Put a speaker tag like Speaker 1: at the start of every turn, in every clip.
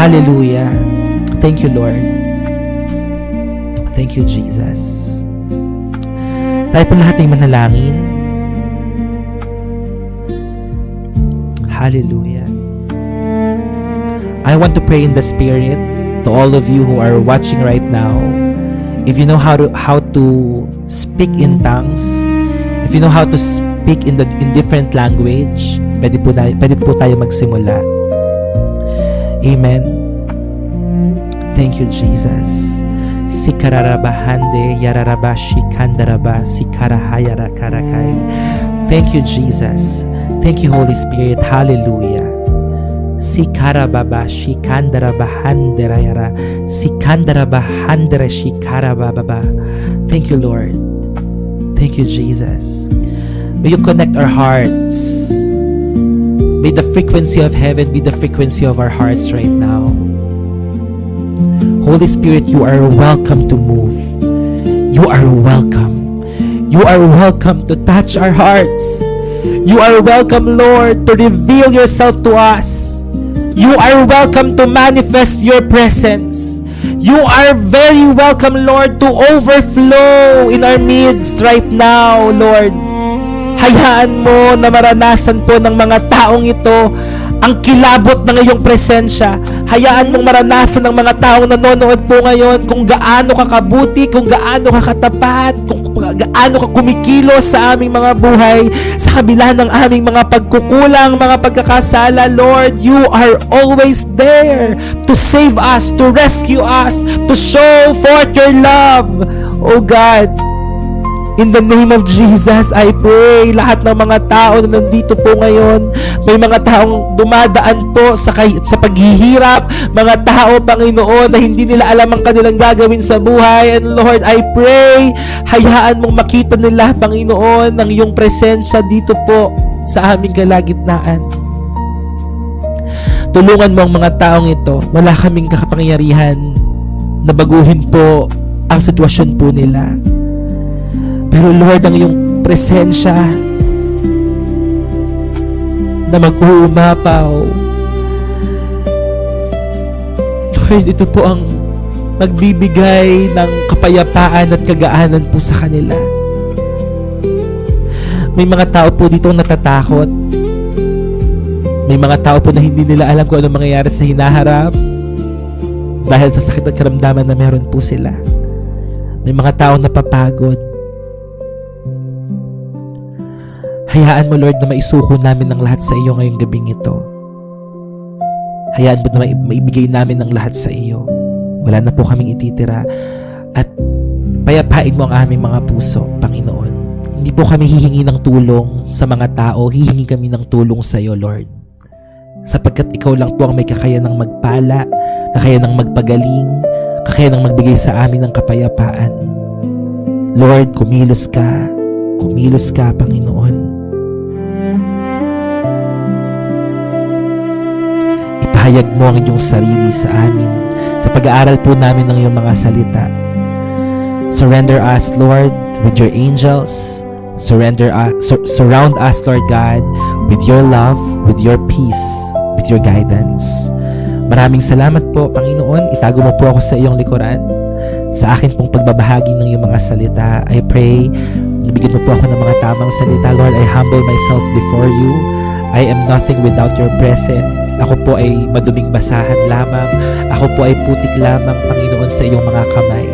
Speaker 1: Hallelujah. Thank you, Lord. Thank you, Jesus. Tayo po lahat ay manalangin. Hallelujah. I want to pray in the Spirit to all of you who are watching right now. If you know how to speak in tongues, if you know how to speak in different language, pwede po tayo magsimula. Amen. Thank you, Jesus. Sikararabahande yararabashi kandaraba sikarahayara karakai. Thank you, Jesus. Thank you, Holy Spirit. Hallelujah. Sikarababa shikandarabahanderayara sikandarabahandere shikarababa. Thank you, Lord. Thank you, Jesus. May you connect our hearts. May the frequency of heaven be the frequency of our hearts right now. Holy Spirit, you are welcome to move. You are welcome. You are welcome to touch our hearts. You are welcome, Lord, to reveal yourself to us. You are welcome to manifest your presence. You are very welcome, Lord, to overflow in our midst right now, Lord. Hayaan mo na maranasan po ng mga taong ito ang kilabot ng iyong presensya. Hayaan mong maranasan ng mga taong nanonood po ngayon kung gaano ka kabuti, kung gaano ka katapat, kung gaano ka kumikilos sa aming mga buhay, sa kabila ng aming mga pagkukulang, mga pagkakasala. Lord, you are always there to save us, to rescue us, to show forth your love. Oh God, in the name of Jesus, I pray lahat ng mga tao na nandito po ngayon, may mga taong dumadaan po sa paghihirap, mga tao, Panginoon, na hindi nila alam ang kanilang gagawin sa buhay. And Lord, I pray, hayaan mong makita nila, Panginoon, ang iyong presensya dito po sa aming kalagitnaan. Tulungan mo ang mga taong ito. Wala kaming kakapangyarihan na baguhin po ang sitwasyon po nila. Pero Lord, ang iyong presensya na mag-uumapaw, Lord, ito po ang magbibigay ng kapayapaan at kagaanan po sa kanila. May mga tao po dito natatakot. May mga tao po na hindi nila alam kung ano mangyayari sa hinaharap dahil sa sakit at karamdaman na meron po sila. May mga tao napapagod. Hayaan mo, Lord, na maisuko namin ng lahat sa iyo ngayong gabing ito. Hayaan mo na maibigay namin ng lahat sa iyo. Wala na po kaming ititira. At payapain mo ang aming mga puso, Panginoon. Hindi po kami hihingi ng tulong sa mga tao. Hihingi kami ng tulong sa iyo, Lord. Sapagkat ikaw lang po ang may kakayanang magpala, kakayanang magpagaling, kakayanang magbigay sa amin ng kapayapaan. Lord, kumilos ka, Panginoon. Ipahayag mo ang iyong sarili sa amin sa pag-aaral po namin ng iyong mga salita. Surrender us, Lord, with your angels. Surround us, Lord God, with your love, with your peace, with your guidance. Maraming salamat po, Panginoon. Itago mo po ako sa iyong likuran. Sa akin pong pagbabahagi ng iyong mga salita, I pray, nabigyan mo po ako ng mga tamang salita. Lord, I humble myself before you. I am nothing without your presence. Ako po ay maduming basahan lamang. Ako po ay putik lamang, Panginoon, sa iyong mga kamay.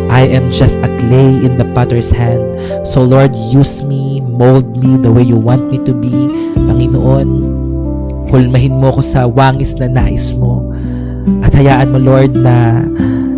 Speaker 1: I am just a clay in the potter's hand. So Lord, use me, mold me the way you want me to be. Panginoon, kulmahin mo ko sa wangis na nais mo. At hayaan mo, Lord, na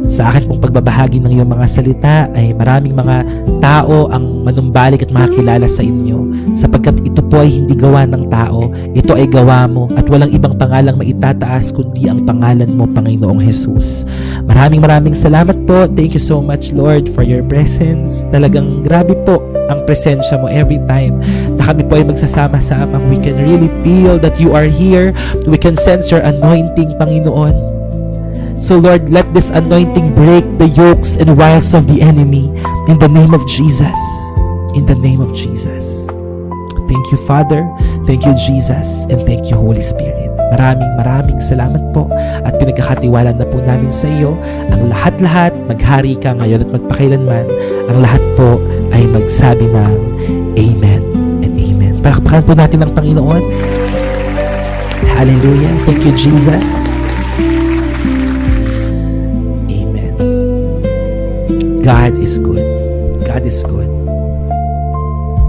Speaker 1: sa akin pong pagbabahagi ng iyong mga salita ay maraming mga tao ang manumbalik at makakilala sa inyo, sapagkat ito po ay hindi gawa ng tao, ito ay gawa mo at walang ibang pangalang maitataas kundi ang pangalan mo, Panginoong Jesus. Maraming salamat po. Thank you so much, Lord, for your presence. Talagang grabe po ang presensya mo every time na kami po ay magsasama-sama. We can really feel that you are here. We can sense your anointing, Panginoon. So Lord, let this anointing break the yokes and wiles of the enemy in the name of Jesus. In the name of Jesus. Thank you, Father. Thank you, Jesus. And thank you, Holy Spirit. Maraming salamat po at pinagkakatiwala na po namin sa iyo ang lahat-lahat. Maghari ka ngayon at magpakailanman. Ang lahat po ay magsabi ng Amen and Amen. Palakpakan po natin ang Panginoon. Hallelujah. Thank you, Jesus. Amen. God is good. God is good.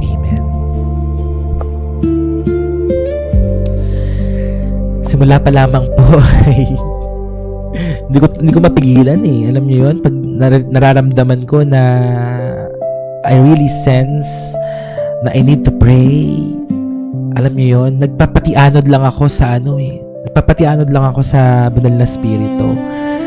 Speaker 1: Amen. Simula pa lamang po ay hindi ko mapigilan eh. Alam niyo yun, pag nararamdaman ko na I really sense na I need to pray. Alam niyo yun, nagpapatianod lang ako sa Nagpapatianod lang ako sa banal na spirito.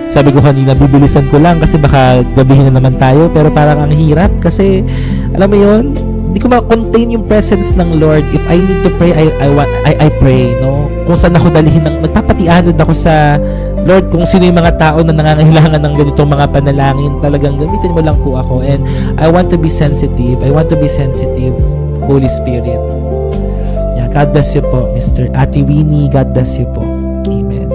Speaker 1: Sabi ko kanina, bibilisan ko lang kasi baka gabihin na naman tayo, pero parang ang hirap kasi alam mo yun, hindi ko ma-contain yung presence ng Lord. If I need to pray, I pray, no? Kung saan ako dalhin nagpapatianod ako sa Lord, kung sino yung mga tao na nangangailangan ng ganitong mga panalangin, talagang gamitin mo lang po ako. And I want to be sensitive. Holy Spirit. Yeah, God bless you po, Mr. Ate Winnie. God bless you po. Amen.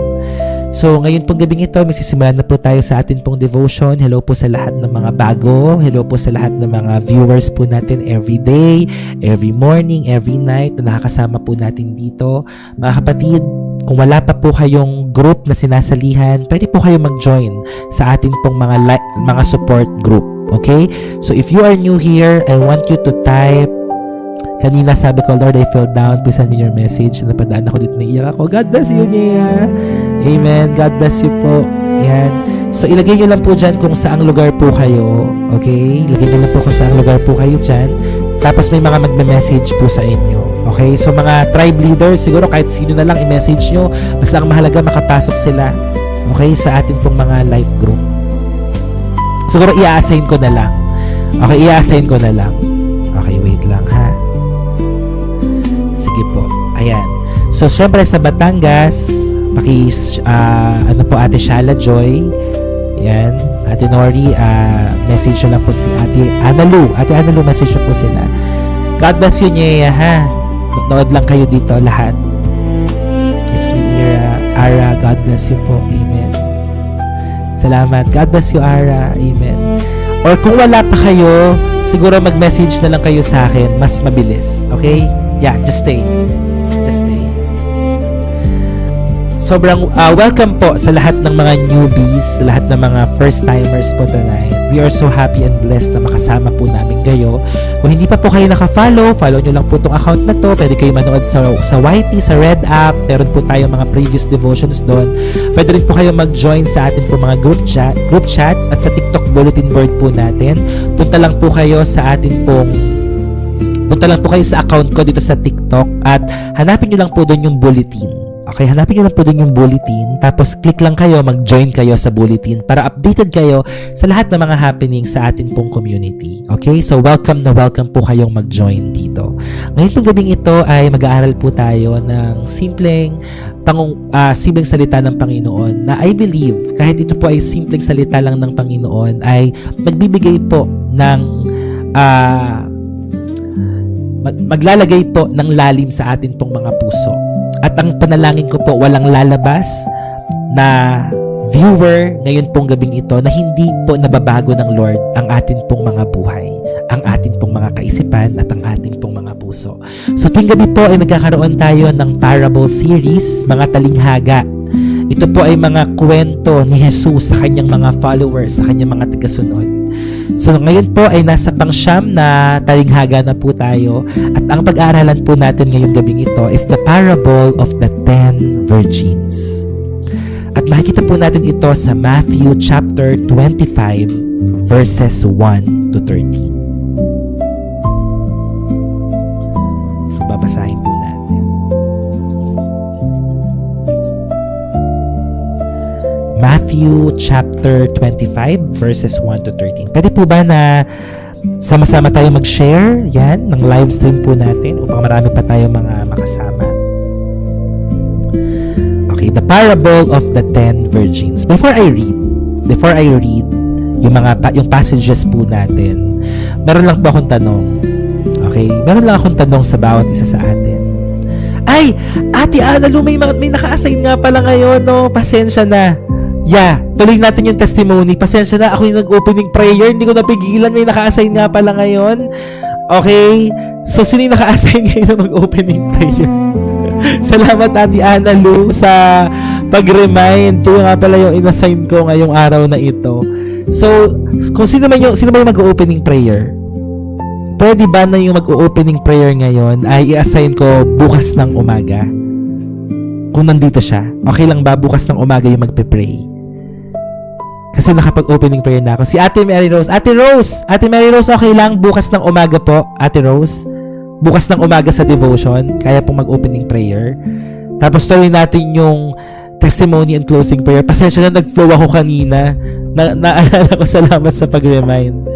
Speaker 1: So, ngayon pong gabing ito, magsisimulan na po tayo sa atin pong devotion. Hello po sa lahat ng mga bago. Hello po sa lahat ng mga viewers po natin every day, every morning, every night na nakakasama po natin dito. Mga kapatid, kung wala pa po kayong group na sinasalihan, pwede po kayo mag-join sa atin pong mga support group. Okay? So, if you are new here, I want you to type. Kanina sabi ko, Lord, I feel down. Please send me your message. Napadaan ako dito, naiiyak ako. God bless you, Nia. Amen. God bless you po. Yan. So, ilagay nyo lang po dyan kung saang lugar po kayo. Okay? Ilagay nyo lang po kung saang lugar po kayo dyan. Tapos may mga magme-message po sa inyo. Okay? So, mga tribe leaders, siguro kahit sino na lang i-message nyo. Basta ang mahalaga, makapasok sila. Okay? Sa atin pong mga life group. Siguro, i-assign ko na lang. Okay? I-assign ko na lang. Okay, wait lang ha. Sige po. Ayan. So, syempre sa Batangas, ano po, Ate Shala Joy. Ayan. Ate Nori, message nyo lang po si Ate Analu. Ate Analu, message nyo po sila. God bless you, Nia, ha? Nood lang kayo dito, lahat. It's Nira, Ara, God bless you po. Amen. Salamat. God bless you, Ara. Amen. Or kung wala pa kayo, siguro mag-message na lang kayo sa akin. Mas mabilis. Okay? Yeah, just stay. Just stay. Sobrang welcome po sa lahat ng mga newbies, sa lahat ng mga first-timers po tonight. We are so happy and blessed na makasama po namin kayo. Kung hindi pa po kayo naka-follow, follow nyo lang po itong account na to. Pwede kayo manood sa YT, sa Red App. Meron po tayo mga previous devotions doon. Pwede rin po kayo mag-join sa atin po mga group chats at sa TikTok bulletin board po natin. Punta lang po kayo sa account ko dito sa TikTok at hanapin nyo lang po doon yung bulletin. Okay, hanapin nyo lang po doon yung bulletin, tapos click lang kayo, mag-join kayo sa bulletin para updated kayo sa lahat ng mga happening sa atin pong community. Okay, so welcome po kayong mag-join dito. Ngayon pong gabing ito ay mag-aaral po tayo ng simpleng salita ng Panginoon na I believe, kahit ito po ay simpleng salita lang ng Panginoon, ay magbibigay po ng maglalagay po ng lalim sa atin pong mga puso. At ang panalangin ko po, walang lalabas na viewer ngayon pong gabing ito na hindi po nababago ng Lord ang atin pong mga buhay, ang atin pong mga kaisipan at ang ating pong mga puso. So tuwing gabi po ay nagkakaroon tayo ng parable series, mga talinghaga. Ito po ay mga kwento ni Jesus sa kanyang mga followers, sa kanyang mga tagasunod. So ngayon po ay nasa pang-siyam na talinghaga na po tayo at ang pag-aaralan po natin ngayong gabing ito is the parable of the 10 virgins. At makikita po natin ito sa Matthew chapter 25 verses 1 to 13. So babasahin po natin. Matthew chapter 25 verses 1 to 13. Pwede po ba na sama-sama tayo mag-share yan ng live stream po natin upang marami pa tayo mga makasama. Okay, the parable of the 10 virgins. Before I read yung passages po natin, meron lang po akong tanong. Okay, meron lang akong tanong sa bawat isa sa atin. Ay, Ate Analu, may naka-assign nga pala ngayon, no? Pasensya na. Yeah, tuloy natin yung testimony. Pasensya na, ako yung nag-opening prayer. Hindi ko napigilan, may naka-assign nga pala ngayon. Okay? So, sino yung naka-assign ngayon na mag-opening prayer? Salamat, Ate Analu, sa pag-remind. Ito nga pala yung inassign ko ngayong araw na ito. So, kung sino ba yung mag-opening prayer? Pwede ba na yung mag-opening prayer ngayon ay i-assign ko bukas ng umaga? Kung nandito siya, okay lang ba bukas ng umaga yung magpe-pray? Kasi nakapag-opening prayer na ako. Si Ate Mary Rose. Ate Mary Rose, okay lang bukas ng umaga po, Ate Rose? Bukas ng umaga sa devotion, kaya pong mag-opening prayer. Tapos tuloy natin yung testimony and closing prayer. Pasensya na, nag-flow ako kanina. Naalala ko, salamat sa pag-remind.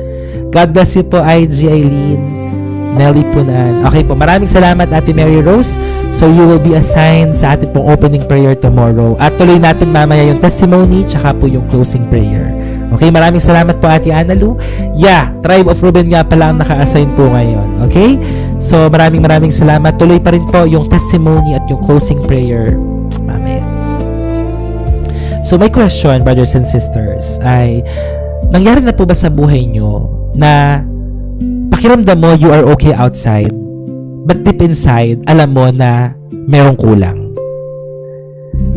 Speaker 1: God bless you po, IG Eileen, Nelly Punan. Okay po, maraming salamat, Ate Mary Rose. So you will be assigned sa ating pong opening prayer tomorrow. At tuloy natin mamaya yung testimony tsaka po yung closing prayer. Okay, maraming salamat po, Ate Analu. Yeah, Tribe of Reuben nga pala ang naka-assign po ngayon. Okay? So maraming salamat. Tuloy pa rin po yung testimony at yung closing prayer mamaya. So my question, brothers and sisters, ay nangyari na po ba sa buhay nyo na pakiramdam mo you are okay outside, but deep inside, alam mo na merong kulang?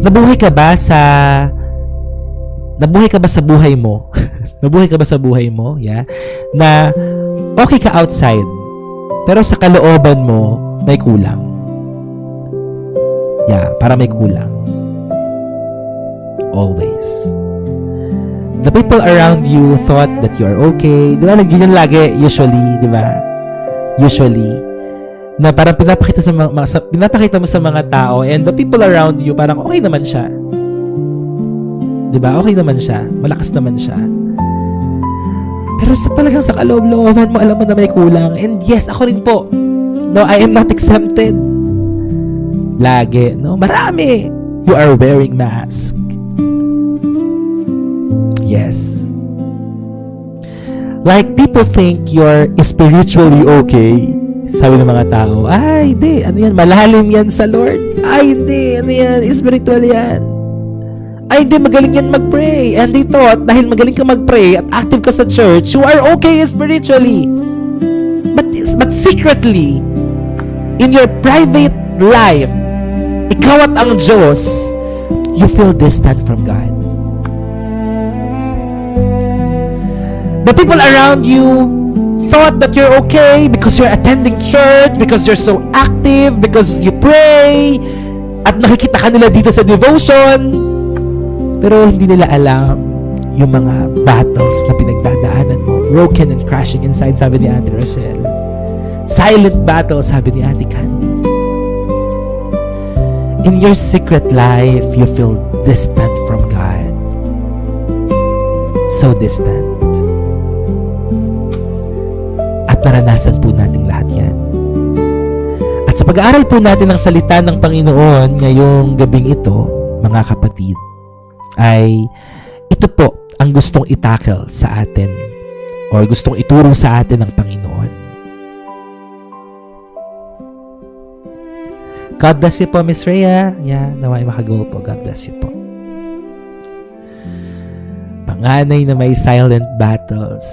Speaker 1: Nabuhay ka ba sa buhay mo? Nabuhay ka ba sa buhay mo? Yeah? Na okay ka outside, pero sa kalooban mo, may kulang. Yeah, para may kulang. Always. The people around you thought that you are okay. Di ba? Ganyan lagi, usually, di ba? Usually. Na parang pinapakita mo sa mga tao, and the people around you, parang okay naman siya. Di ba? Okay naman siya. Malakas naman siya. Pero talagang sa kaloob-looban mo, alam mo na may kulang. And yes, ako rin po. No, I am not exempted. Lagi, no? Marami. You are wearing mask. Yes. Like, people think you're spiritually okay. Sabi ng mga tao, ay, hindi, ano yan, malalim yan sa Lord. Ay, hindi, ano yan, spiritual yan. Ay, hindi, magaling yan mag-pray. And they thought, dahil magaling ka mag-pray at active ka sa church, you are okay spiritually. But secretly, in your private life, ikaw at ang Diyos, you feel distant from God. The people around you thought that you're okay because you're attending church, because you're so active, because you pray, at nakikita ka nila dito sa devotion. Pero hindi nila alam yung mga battles na pinagdadaanan mo. Broken and crashing inside, sabi ni Ate Rochelle. Silent battles, sabi ni Ate Candy. In your secret life, you feel distant from God. So distant. Naranasan po natin lahat yan. At sa pag-aaral po natin ng salita ng Panginoon ngayong gabing ito, mga kapatid, ay ito po ang gustong itackle sa atin or gustong ituro sa atin ng Panginoon. God bless you po, Miss Rhea. Yeah, naway makagol po. God bless you po. Panganay na may silent battles.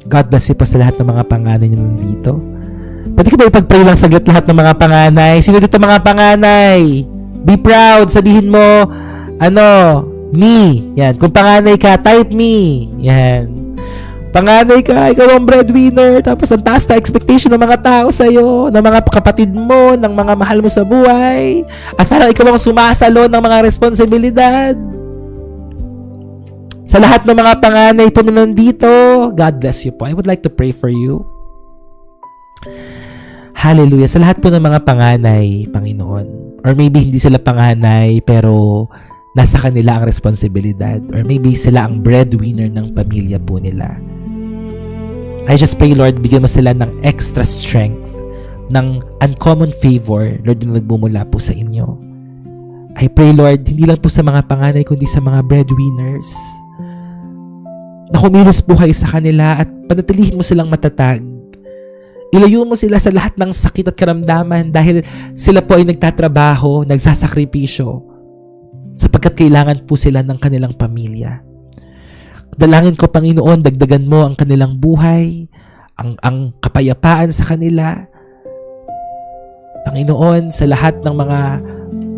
Speaker 1: God bless you po sa lahat ng mga panganay nyo nandito. Pwede ka ba ipag-pray lang saglit lahat ng mga panganay? Sino dito mga panganay? Be proud. Sabihin mo, me. Yan. Kung panganay ka, type me. Yan. Panganay ka, ikaw ang breadwinner. Tapos ang taas na expectation ng mga tao sa'yo, ng mga kapatid mo, ng mga mahal mo sa buhay. At parang ikaw ang sumasalo ng mga responsibilidad. Sa lahat ng mga panganay po na nandito, God bless you po. I would like to pray for you. Hallelujah. Sa lahat po ng mga panganay, Panginoon. Or maybe hindi sila panganay, pero nasa kanila ang responsibilidad. Or maybe sila ang breadwinner ng pamilya po nila. I just pray, Lord, bigyan mo sila ng extra strength, ng uncommon favor, Lord, na nagbumula po sa inyo. I pray, Lord, hindi lang po sa mga panganay, kundi sa mga breadwinners, na kumilos po kayo sa kanila at panatilihin mo silang matatag Ilayo mo sila sa lahat ng sakit at karamdaman dahil sila po ay nagtatrabaho, nagsasakripisyo sapagkat kailangan po sila ng kanilang pamilya. Dalangin ko, Panginoon, dagdagan mo ang kanilang buhay, ang kapayapaan sa kanila. Panginoon, sa lahat ng mga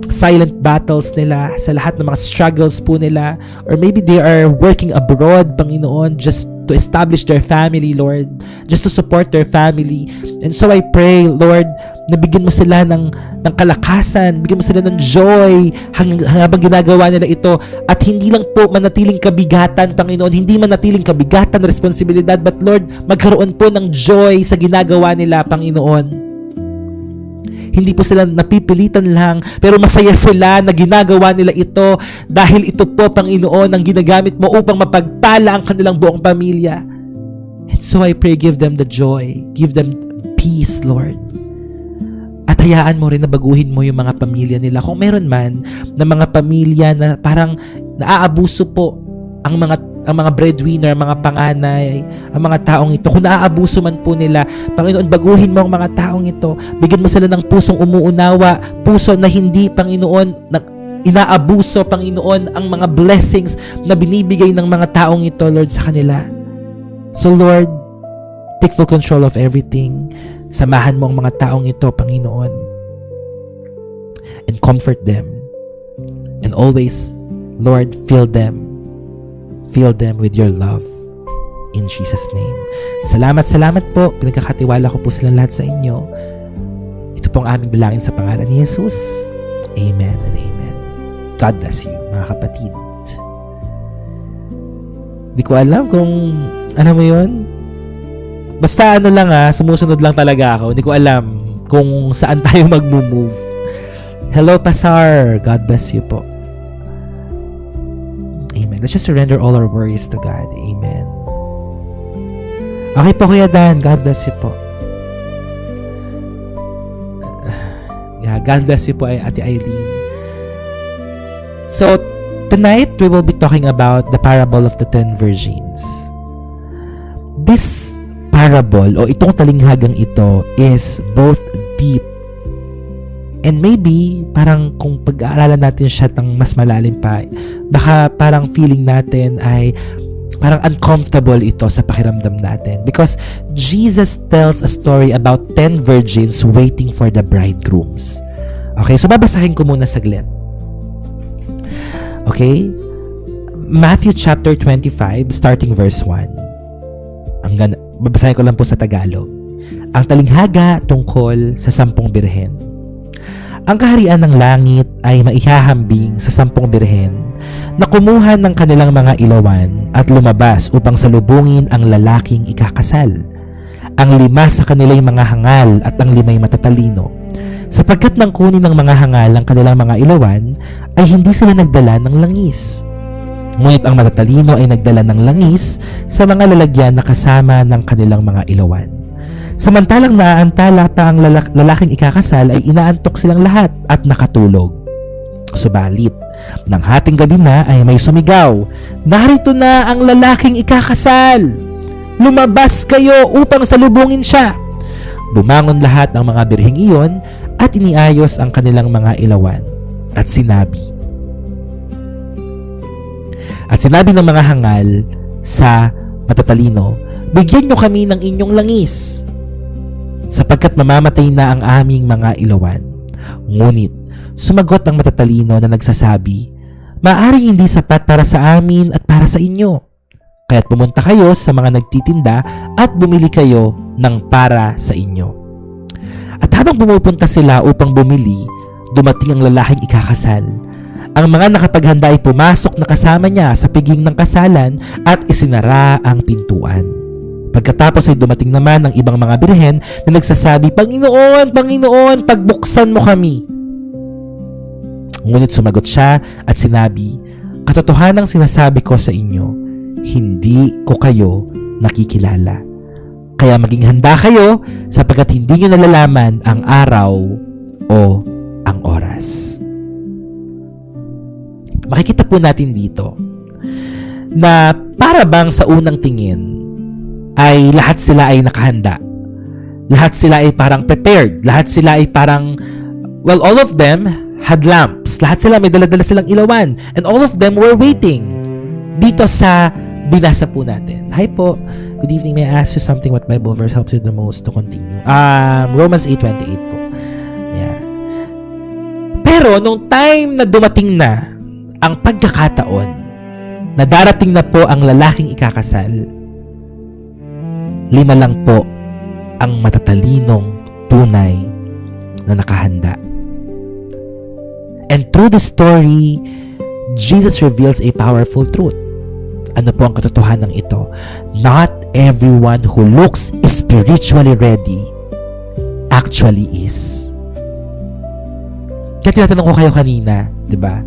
Speaker 1: silent battles nila, sa lahat ng mga struggles po nila, or maybe they are working abroad, Panginoon, just to establish their family, Lord, just to support their family. And so I pray, Lord, na bigyan mo sila ng kalakasan, bigyan mo sila ng joy habang ginagawa nila ito, at hindi lang po manatiling kabigatan, Panginoon, hindi manatiling kabigatan, responsibilidad, but Lord, magkaroon po ng joy sa ginagawa nila, Panginoon. Hindi po sila napipilitan lang, pero masaya sila na ginagawa nila ito dahil ito po, Panginoon, ang ginagamit mo upang mapagpala ang kanilang buong pamilya. And so I pray, give them the joy, give them peace, Lord. At hayaan mo rin na baguhin mo yung mga pamilya nila. Kung meron man na mga pamilya na parang naaabuso po ang mga breadwinner, ang mga panganay, ang mga taong ito, kung naaabuso man po nila, Panginoon, baguhin mo ang mga taong ito. Bigyan mo sila ng pusong umuunawa, puso na hindi, Panginoon, inaabuso, Panginoon, ang mga blessings na binibigay ng mga taong ito, Lord, sa kanila. So, Lord, take full control of everything. Samahan mo ang mga taong ito, Panginoon, and comfort them. And always, Lord, fill them with your love. In Jesus' name. Salamat po. Pinagkakatiwala ko po silang lahat sa inyo. Ito po ang aming dalangin sa pangalan ni Jesus. Amen and amen. God bless you, mga kapatid. Di ko alam kung, mo yun? Basta lang sumusunod lang talaga ako. Di ko alam kung saan tayo mag-move. Hello, Pasar. God bless you po. Amen. Let's just surrender all our worries to God. Amen. Okay po, Kuya Dan. God bless you po. God bless you po, Ate Eileen. So, tonight, we will be talking about the parable of the 10 virgins. This parable, o itong talinghagang ito, is both deep and maybe, parang kung pag-aaralan natin siya ng mas malalim pa, baka parang feeling natin ay parang uncomfortable ito sa pakiramdam natin. Because Jesus tells a story about 10 virgins waiting for the bridegrooms. Okay, so babasahin ko muna saglit. Okay? Matthew chapter 25, starting verse 1. Babasahin ko lang po sa Tagalog. Ang talinghaga tungkol sa 10 birhen. Ang kaharian ng langit ay maihahambing sa 10 birhen na kumuha ng kanilang mga ilawan at lumabas upang salubungin ang lalaking ikakasal. Ang 5 sa kanila'y mga hangal at ang 5'ay matatalino. Sapagkat nang kunin ng mga hangal ang kanilang mga ilawan, ay hindi sila nagdala ng langis. Ngunit ang matatalino ay nagdala ng langis sa mga lalagyan na kasama ng kanilang mga ilawan. Samantalang naaantala pa ang lalaking ikakasal, ay inaantok silang lahat at nakatulog. Subalit, nang hating gabi na ay may sumigaw, "Narito na ang lalaking ikakasal! Lumabas kayo upang salubungin siya!" Bumangon lahat ng mga birheng iyon at iniayos ang kanilang mga ilawan. At sinabi ng mga hangal sa matatalino, "Bigyan nyo kami ng inyong langis, sapagkat mamamatay na ang aming mga ilawan." Ngunit sumagot ang matatalino na nagsasabi, "Maaring hindi sapat para sa amin at para sa inyo. Kaya't pumunta kayo sa mga nagtitinda at bumili kayo ng para sa inyo." At habang pumupunta sila upang bumili, dumating ang lalaking ikakasal. Ang mga nakapaghanda ay pumasok na kasama niya sa piging ng kasalan at isinara ang pintuan. Pagkatapos ay dumating naman ang ibang mga birhen na nagsasabi, "Panginoon, Panginoon, pagbuksan mo kami." Ngunit sumagot siya at sinabi, "Katotohanang sinasabi ko sa inyo, hindi ko kayo nakikilala. Kaya maging handa kayo sapagkat hindi nyo nalalaman ang araw o ang oras." Makikita po natin dito na para bang sa unang tingin ay lahat sila ay nakahanda. Lahat sila ay parang prepared. Lahat sila ay parang, well, all of them had lamps. Lahat sila may dala-dala silang ilawan. And all of them were waiting. Dito sa binasa po natin. Hi po. Good evening. May I ask you something? What Bible verse helps you the most to continue? Romans 8:28 po. Yeah. Pero nung time na dumating na ang pagkakataon na darating na po ang lalaking ikakasal, 5 lang po ang matatalinong tunay na nakahanda. And through the story, Jesus reveals a powerful truth. Ano po ang katotohanan ito? Not everyone who looks spiritually ready actually is. Kaya tinatanong ko kayo kanina, di ba?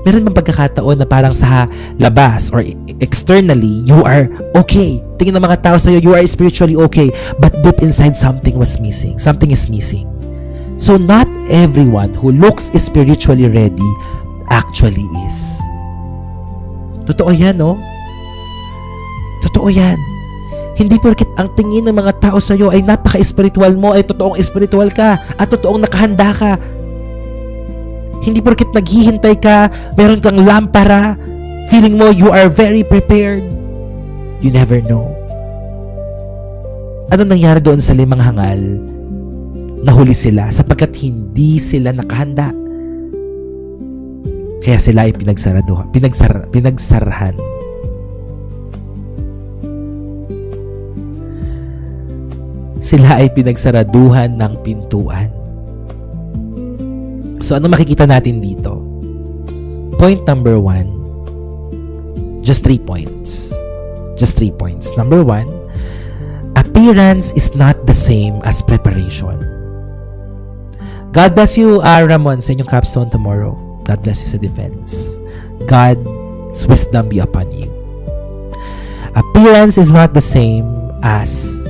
Speaker 1: Meron bang pagkakataon na parang sa labas or externally, you are okay. Tingin ng mga tao sa'yo, you are spiritually okay. But deep inside, something was missing. Something is missing. So not everyone who looks spiritually ready actually is. Totoo yan, no? Totoo yan. Hindi porket ang tingin ng mga tao sa'yo ay napaka-spiritual mo, ay totoong spiritual ka, at totoong nakahanda ka. Hindi porket naghihintay ka, meron kang lampara, feeling mo you are very prepared. You never know. Ano nangyari doon sa 5 hangal? Nahuli sila sapagkat hindi sila nakahanda. Kaya sila ay pinagsarahan. Sila ay pinagsaraduhan ng pintuan. So, ano makikita natin dito? Point number 1, just 3 points. Just 3 points. Number 1, appearance is not the same as preparation. God bless you, Ramon, sa inyong capstone tomorrow. God bless you sa defense. God's wisdom be upon you. Appearance is not the same as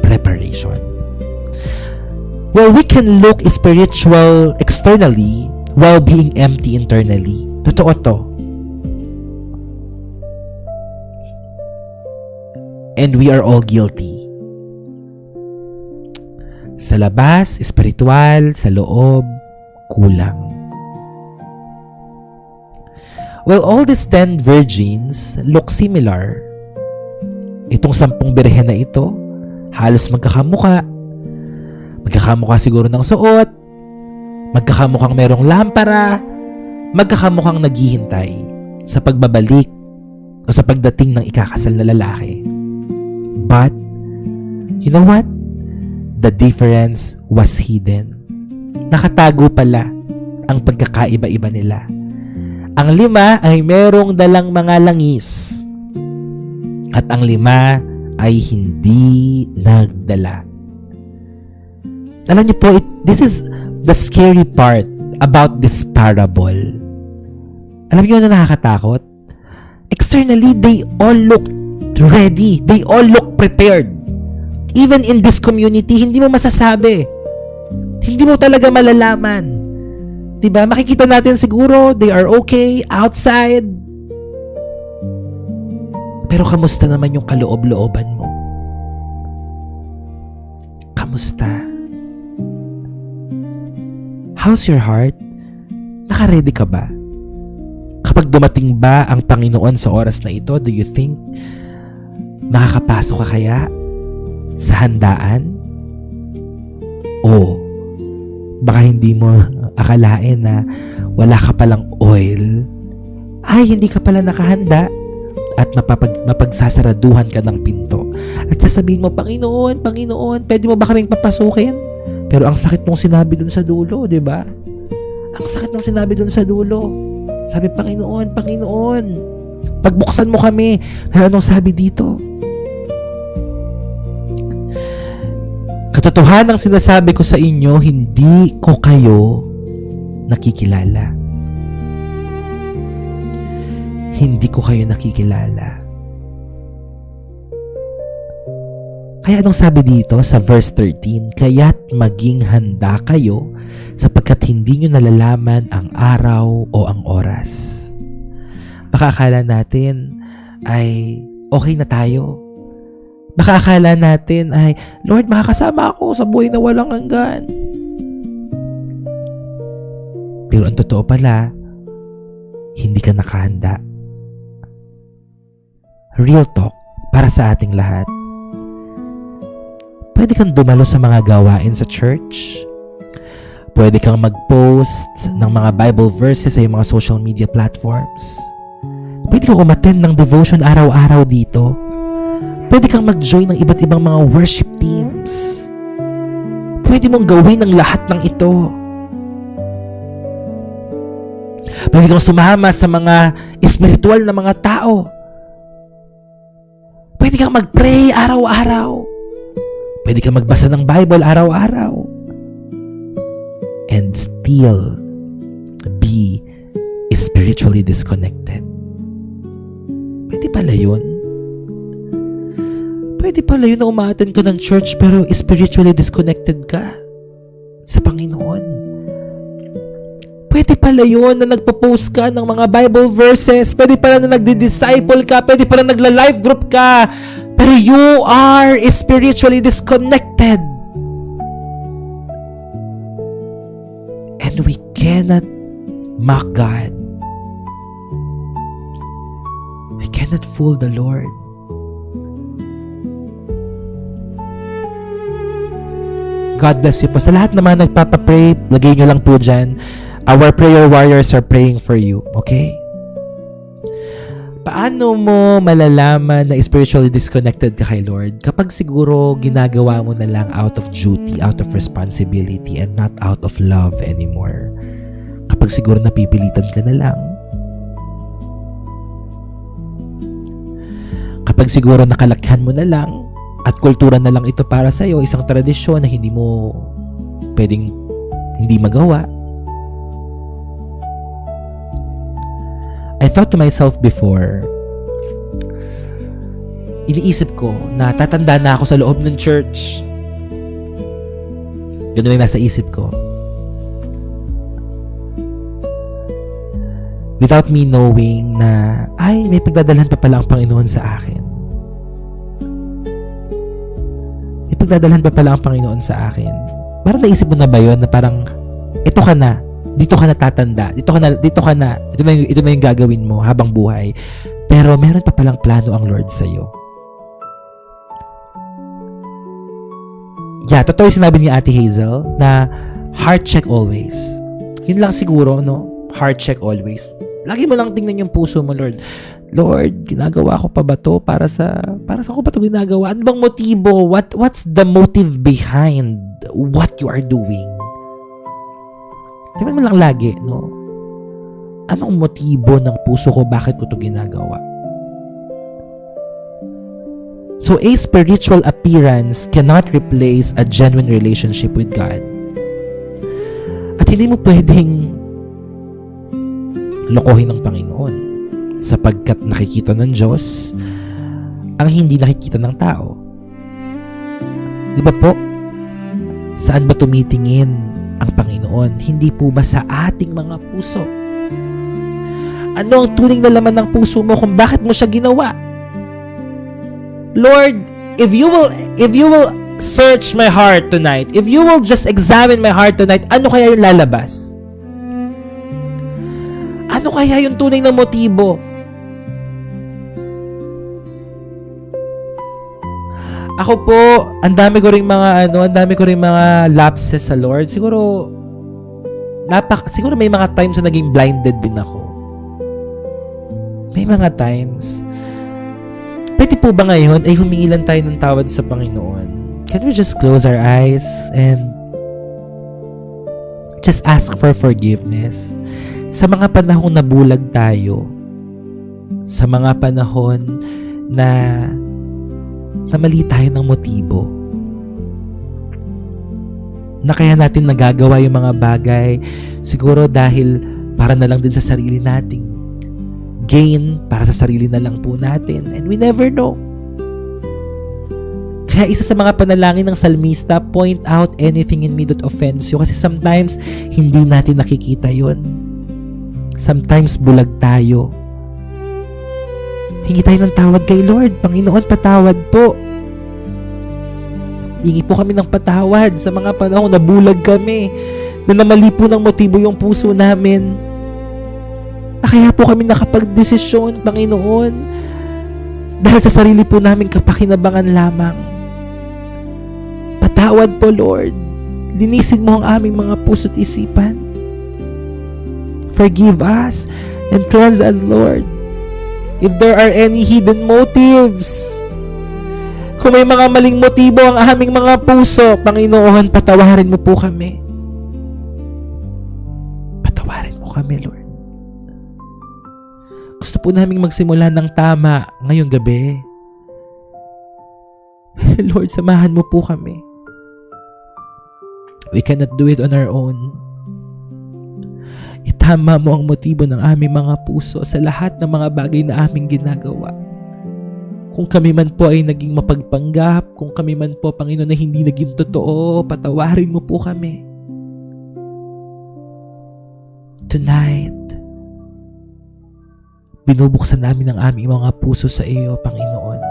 Speaker 1: preparation. Well, we can look spiritual externally while being empty internally. Totoo to. And we are all guilty. Sa labas, spiritual. Sa loob, kulang. Well, all these 10 virgins look similar. Itong 10 birhen na ito, halos magkakamukha. Magkakamukha siguro ng suot. Magkakamukhang merong lampara. Magkakamukhang naghihintay sa pagbabalik o sa pagdating ng ikakasal na lalaki. But, you know what? The difference was hidden. Nakatago pala ang pagkakaiba-iba nila. Ang 5 ay merong dalang mga langis. At ang 5 ay hindi nagdala. Alam niyo po, this is the scary part about this parable. Alam niyo na nakakatakot? Externally, they all look ready. They all look prepared. Even in this community, hindi mo masasabi. Hindi mo talaga malalaman. Diba? Makikita natin siguro, they are okay outside. Pero kamusta naman yung kaloob-looban mo? Kamusta? How's your heart? Naka-ready ka ba? Kapag dumating ba ang Panginoon sa oras na ito, do you think makakapasok ka kaya sa handaan? O baka hindi mo akalain na wala ka palang oil, ay hindi ka pala nakahanda at mapagsasaraduhan ka ng pinto. At sasabihin mo, Panginoon, pwede mo ba kaming papasukin? Pero ang sakit mong sinabi dun sa dulo, di ba? Ang sakit mong sinabi dun sa dulo. Sabi, Panginoon, pagbuksan mo kami. Pero anong sabi dito? Katotohanan ang sinasabi ko sa inyo, hindi ko kayo nakikilala. Hindi ko kayo nakikilala. Kaya anong sabi dito sa verse 13? Kaya't maging handa kayo sapagkat hindi nyo nalalaman ang araw o ang oras. Baka akala natin ay okay na tayo. Baka akala natin ay, Lord, makakasama ako sa buhay na walang hanggan. Pero ang totoo pala, hindi ka nakahanda. Real talk para sa ating lahat. Pwede kang dumalo sa mga gawain sa church. Pwede kang mag-post ng mga Bible verses sa iyong mga social media platforms. Pwede kang umattend ng devotion araw-araw dito. Pwede kang mag-join ng iba't ibang mga worship teams. Pwede mong gawin ang lahat ng ito. Pwede kang sumama sa mga espiritual na mga tao. Pwede kang mag-pray araw-araw. Pwede kang magbasa ng Bible araw-araw. And still be spiritually disconnected. Pwede pala yun. Pwede pala yun na umaattend ka ng church pero spiritually disconnected ka sa Panginoon. Pwede pala yun na nagpo-post ka ng mga Bible verses. Pwede pala na nagdi-disciple ka. Pwede pala nagla-life group ka. Pero you are spiritually disconnected. And we cannot mock God. We cannot fool the Lord. God bless you po. Sa lahat naman nagpapapray, lagay nyo lang po dyan. Our prayer warriors are praying for you. Okay? Paano mo malalaman na spiritually disconnected ka kay Lord? Kapag siguro ginagawa mo na lang out of duty, out of responsibility, and not out of love anymore. Kapag siguro napipilitan ka na lang. Kapag siguro nakalakhan mo na lang at kultura na lang ito para sa'yo, isang tradisyon na hindi mo pwedeng hindi magawa. I thought to myself before, iniisip ko na tatanda na ako sa loob ng church. Ganun lang nasa isip ko. Without me knowing na, ay, may pagdadalhan pa pala ang Panginoon sa akin. May pagdadalhan pa pala ang Panginoon sa akin. Parang naisip mo na ba yun na parang, ito ka na. Dito ka na tatanda. Dito ka na. Ito na yung gagawin mo habang buhay. Pero meron pa palang plano ang Lord sa'yo. Yeah, totoo yung sinabi ni Ate Hazel na heart check always. Yun lang siguro, no? Heart check always. Lagi mo lang tingnan yung puso mo, Lord. Lord, ginagawa ko pa ba to para sa ko ba to ginagawa? Ano bang motibo? What's the motive behind what you are doing? Tingnan mo lang lagi, no? Anong motibo ng puso ko? Bakit ko ito ginagawa? So, a spiritual appearance cannot replace a genuine relationship with God. At hindi mo pwedeng lokohin ng Panginoon sapagkat nakikita ng Diyos ang hindi nakikita ng tao. Di ba po? Saan ba tumitingin ang Panginoon? Hindi po ba sa ating mga puso? Ano ang turing na laman ng puso mo kung bakit mo siya ginawa? Lord, if you will search my heart tonight, if you will just examine my heart tonight, ano kaya yung lalabas? Ano kaya yung tunay na motibo? Ako po, ang dami ko ring mga lapses sa Lord. Siguro may mga times na naging blinded din ako. May mga times. Pwede po ba ngayon ay humingi lang tayo ng tawad sa Panginoon? Can we just close our eyes and just ask for forgiveness? Sa mga panahon na bulag tayo, sa mga panahon na mali tayo ng motibo, na kaya natin nagagawa yung mga bagay siguro dahil para na lang din sa sarili nating gain, para sa sarili na lang po natin, and we never know. Kaya isa sa mga panalangin ng salmista, point out anything in me that offends you, kasi sometimes hindi natin nakikita yun. Sometimes bulag tayo. Hingi tayo ng tawad kay Lord. Panginoon, patawad po. Hingi po kami ng patawad sa mga panahon na bulag kami, na namali po ng motibo yung puso namin. Na kaya po kami nakapagdesisyon, Panginoon, dahil sa sarili po namin kapakinabangan lamang. Patawad po, Lord. Linisin mo ang aming mga puso't isipan. Forgive us and cleanse us, Lord. If there are any hidden motives, kung may mga maling motibo ang aming mga puso, Panginoon, patawarin mo po kami. Patawarin mo kami, Lord. Gusto po naming magsimula ng tama ngayong gabi. Lord, samahan mo po kami. We cannot do it on our own. Itama mo ang motibo ng aming mga puso sa lahat ng mga bagay na aming ginagawa. Kung kami man po ay naging mapagpanggap, kung kami man po, Panginoon, na hindi naging totoo, patawarin mo po kami. Tonight, binubuksan namin ang aming mga puso sa iyo, Panginoon.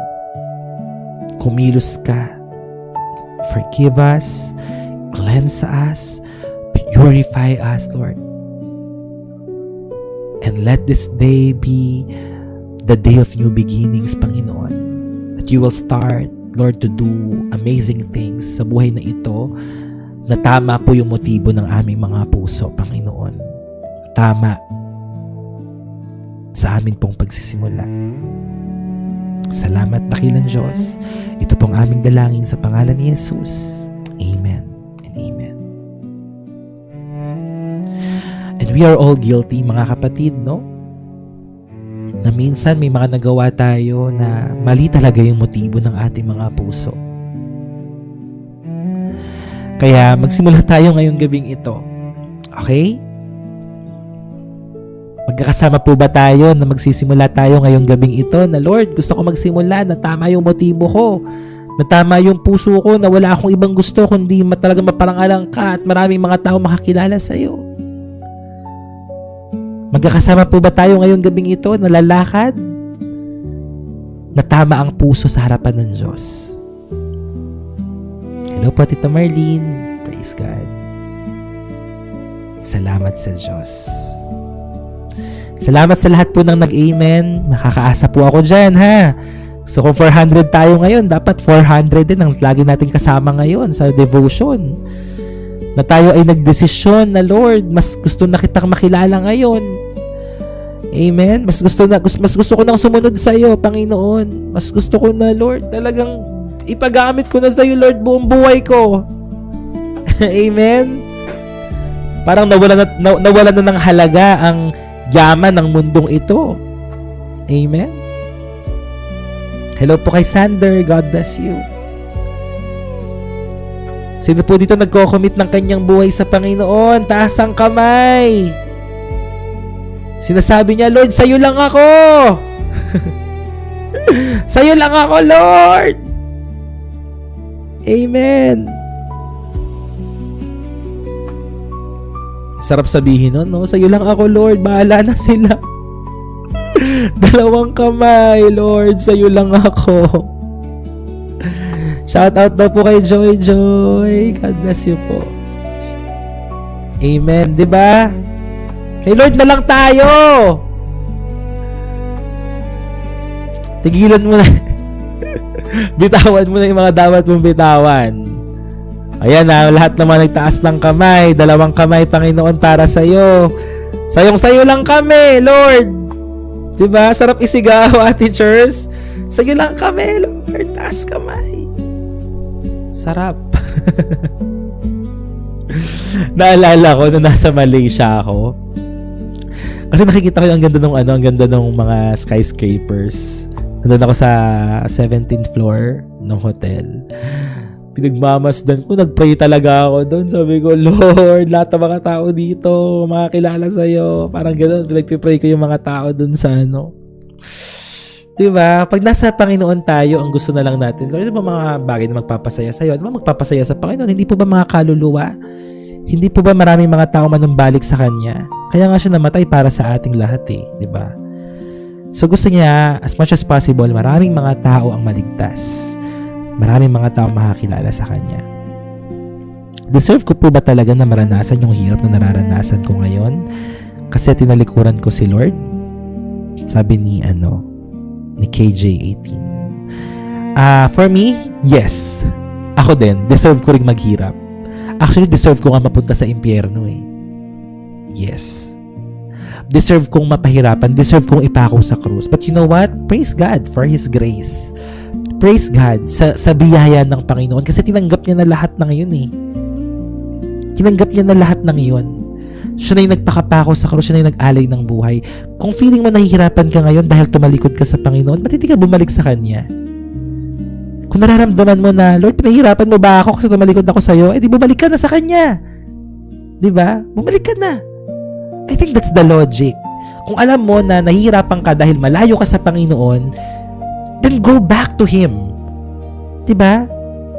Speaker 1: Kumilos ka. Forgive us, cleanse us, purify us, Lord. And let this day be the day of new beginnings, Panginoon. That you will start, Lord, to do amazing things sa buhay na ito, na tama po yung motibo ng aming mga puso, Panginoon. Tama sa amin pong pagsisimula. Salamat, dakilang Diyos. Ito pong aming dalangin sa pangalan ni Jesus. Amen and amen. And we are all guilty, mga kapatid, no? Na minsan may mga nagawa tayo na mali talaga yung motibo ng ating mga puso. Kaya magsimula tayo ngayong gabing ito. Okay? Magkakasama po ba tayo na magsisimula tayo ngayong gabing ito na, Lord, gusto ko magsimula na tama yung motibo ko, na tama yung puso ko, na wala akong ibang gusto kundi talagang maparangalan ka at maraming mga tao makakilala sa iyo. Magkakasama po ba tayo ngayong gabing ito na lalakad na tama ang puso sa harapan ng Diyos? Hello po, Tita Marlene. Praise God. Salamat sa Diyos. Salamat sa lahat po ng nag-amen. Nakakaasa po ako dyan, ha? So kung 400 tayo ngayon, dapat 400 din ang lagi natin kasama ngayon sa devotion. Na tayo ay nagdesisyon na, Lord, mas gusto na kitang makilala ngayon. Amen? Mas gusto ko nang sumunod sa iyo, Panginoon. Mas gusto ko na, Lord, talagang ipagamit ko na sa iyo, Lord, buong buhay ko. Amen? Parang nawala na ng halaga ang yaman ng mundong ito. Amen? Hello po kay Sander. God bless you. Sino po dito nagko-commit ng kanyang buhay sa Panginoon? Taas ang kamay. Sinasabi niya, Lord, sa'yo lang ako. Sa'yo lang ako, Lord. Amen. Sarap sabihin nun, no? Sa'yo lang ako, Lord. Bahala na sila. Dalawang kamay, Lord. Sa'yo lang ako. Shout out daw po kay Joy. God bless you po. Amen. Diba? Kay Lord na lang tayo. Tigilan mo na. Bitawan mo na yung mga dapat mong bitawan. Ayan na, lahat naman nagtaas ng kamay. Dalawang kamay, Panginoon, para sa'yo. Sayong-sayo lang kami, Lord. Diba? Sarap isigaw, teachers. Sa'yo lang kami, Lord. Taas kamay. Sarap. Naalala ko nung nasa Malaysia ako. Kasi nakikita ko yung ang ganda ng mga skyscrapers. Nandun ako sa 17th floor ng hotel. Pinagmamasdan ko, nagpray talaga ako doon. Sabi ko, Lord, lahat ng mga tao dito, makakilala sa'yo. Parang gano'n, pinagpipray ko yung mga tao doon sa Diba? Pag nasa Panginoon tayo, ang gusto na lang natin, Lord, ano ba mga bagay na magpapasaya sa'yo? Ano ba magpapasaya sa Panginoon? Hindi po ba mga kaluluwa? Hindi po ba maraming mga tao manumbalik sa Kanya? Kaya nga siya namatay para sa ating lahat diba? So gusto niya, as much as possible, maraming mga tao ang maligtas. Maraming mga tao makakilala sa Kanya. Deserve ko po ba talaga na maranasan yung hirap na nararanasan ko ngayon? Kasi tinalikuran ko si Lord? Sabi ni KJ18. For me, yes. Ako din, deserve ko ring maghirap. Actually, deserve ko nga mapunta sa impyerno eh. Yes. Deserve kong mapahirapan, deserve kong ipako sa krus. But you know what? Praise God for His grace. Praise God sa biyaya ng Panginoon kasi tinanggap niya na lahat ng yun eh. Tinanggap niya na lahat ng yun. Siya na yung nagpakapako sa krus, siya na yung nag-alay ng buhay. Kung feeling mo nahihirapan ka ngayon dahil tumalikod ka sa Panginoon, ba't hindi ka bumalik sa Kanya? Kung nararamdaman mo na, Lord, pinahirapan mo ba ako kasi tumalikod ako sa'yo? Di bumalik ka na sa Kanya. Di ba? Bumalik ka na. I think that's the logic. Kung alam mo na nahihirapan ka dahil malayo ka sa Panginoon, then go back to Him. Di ba?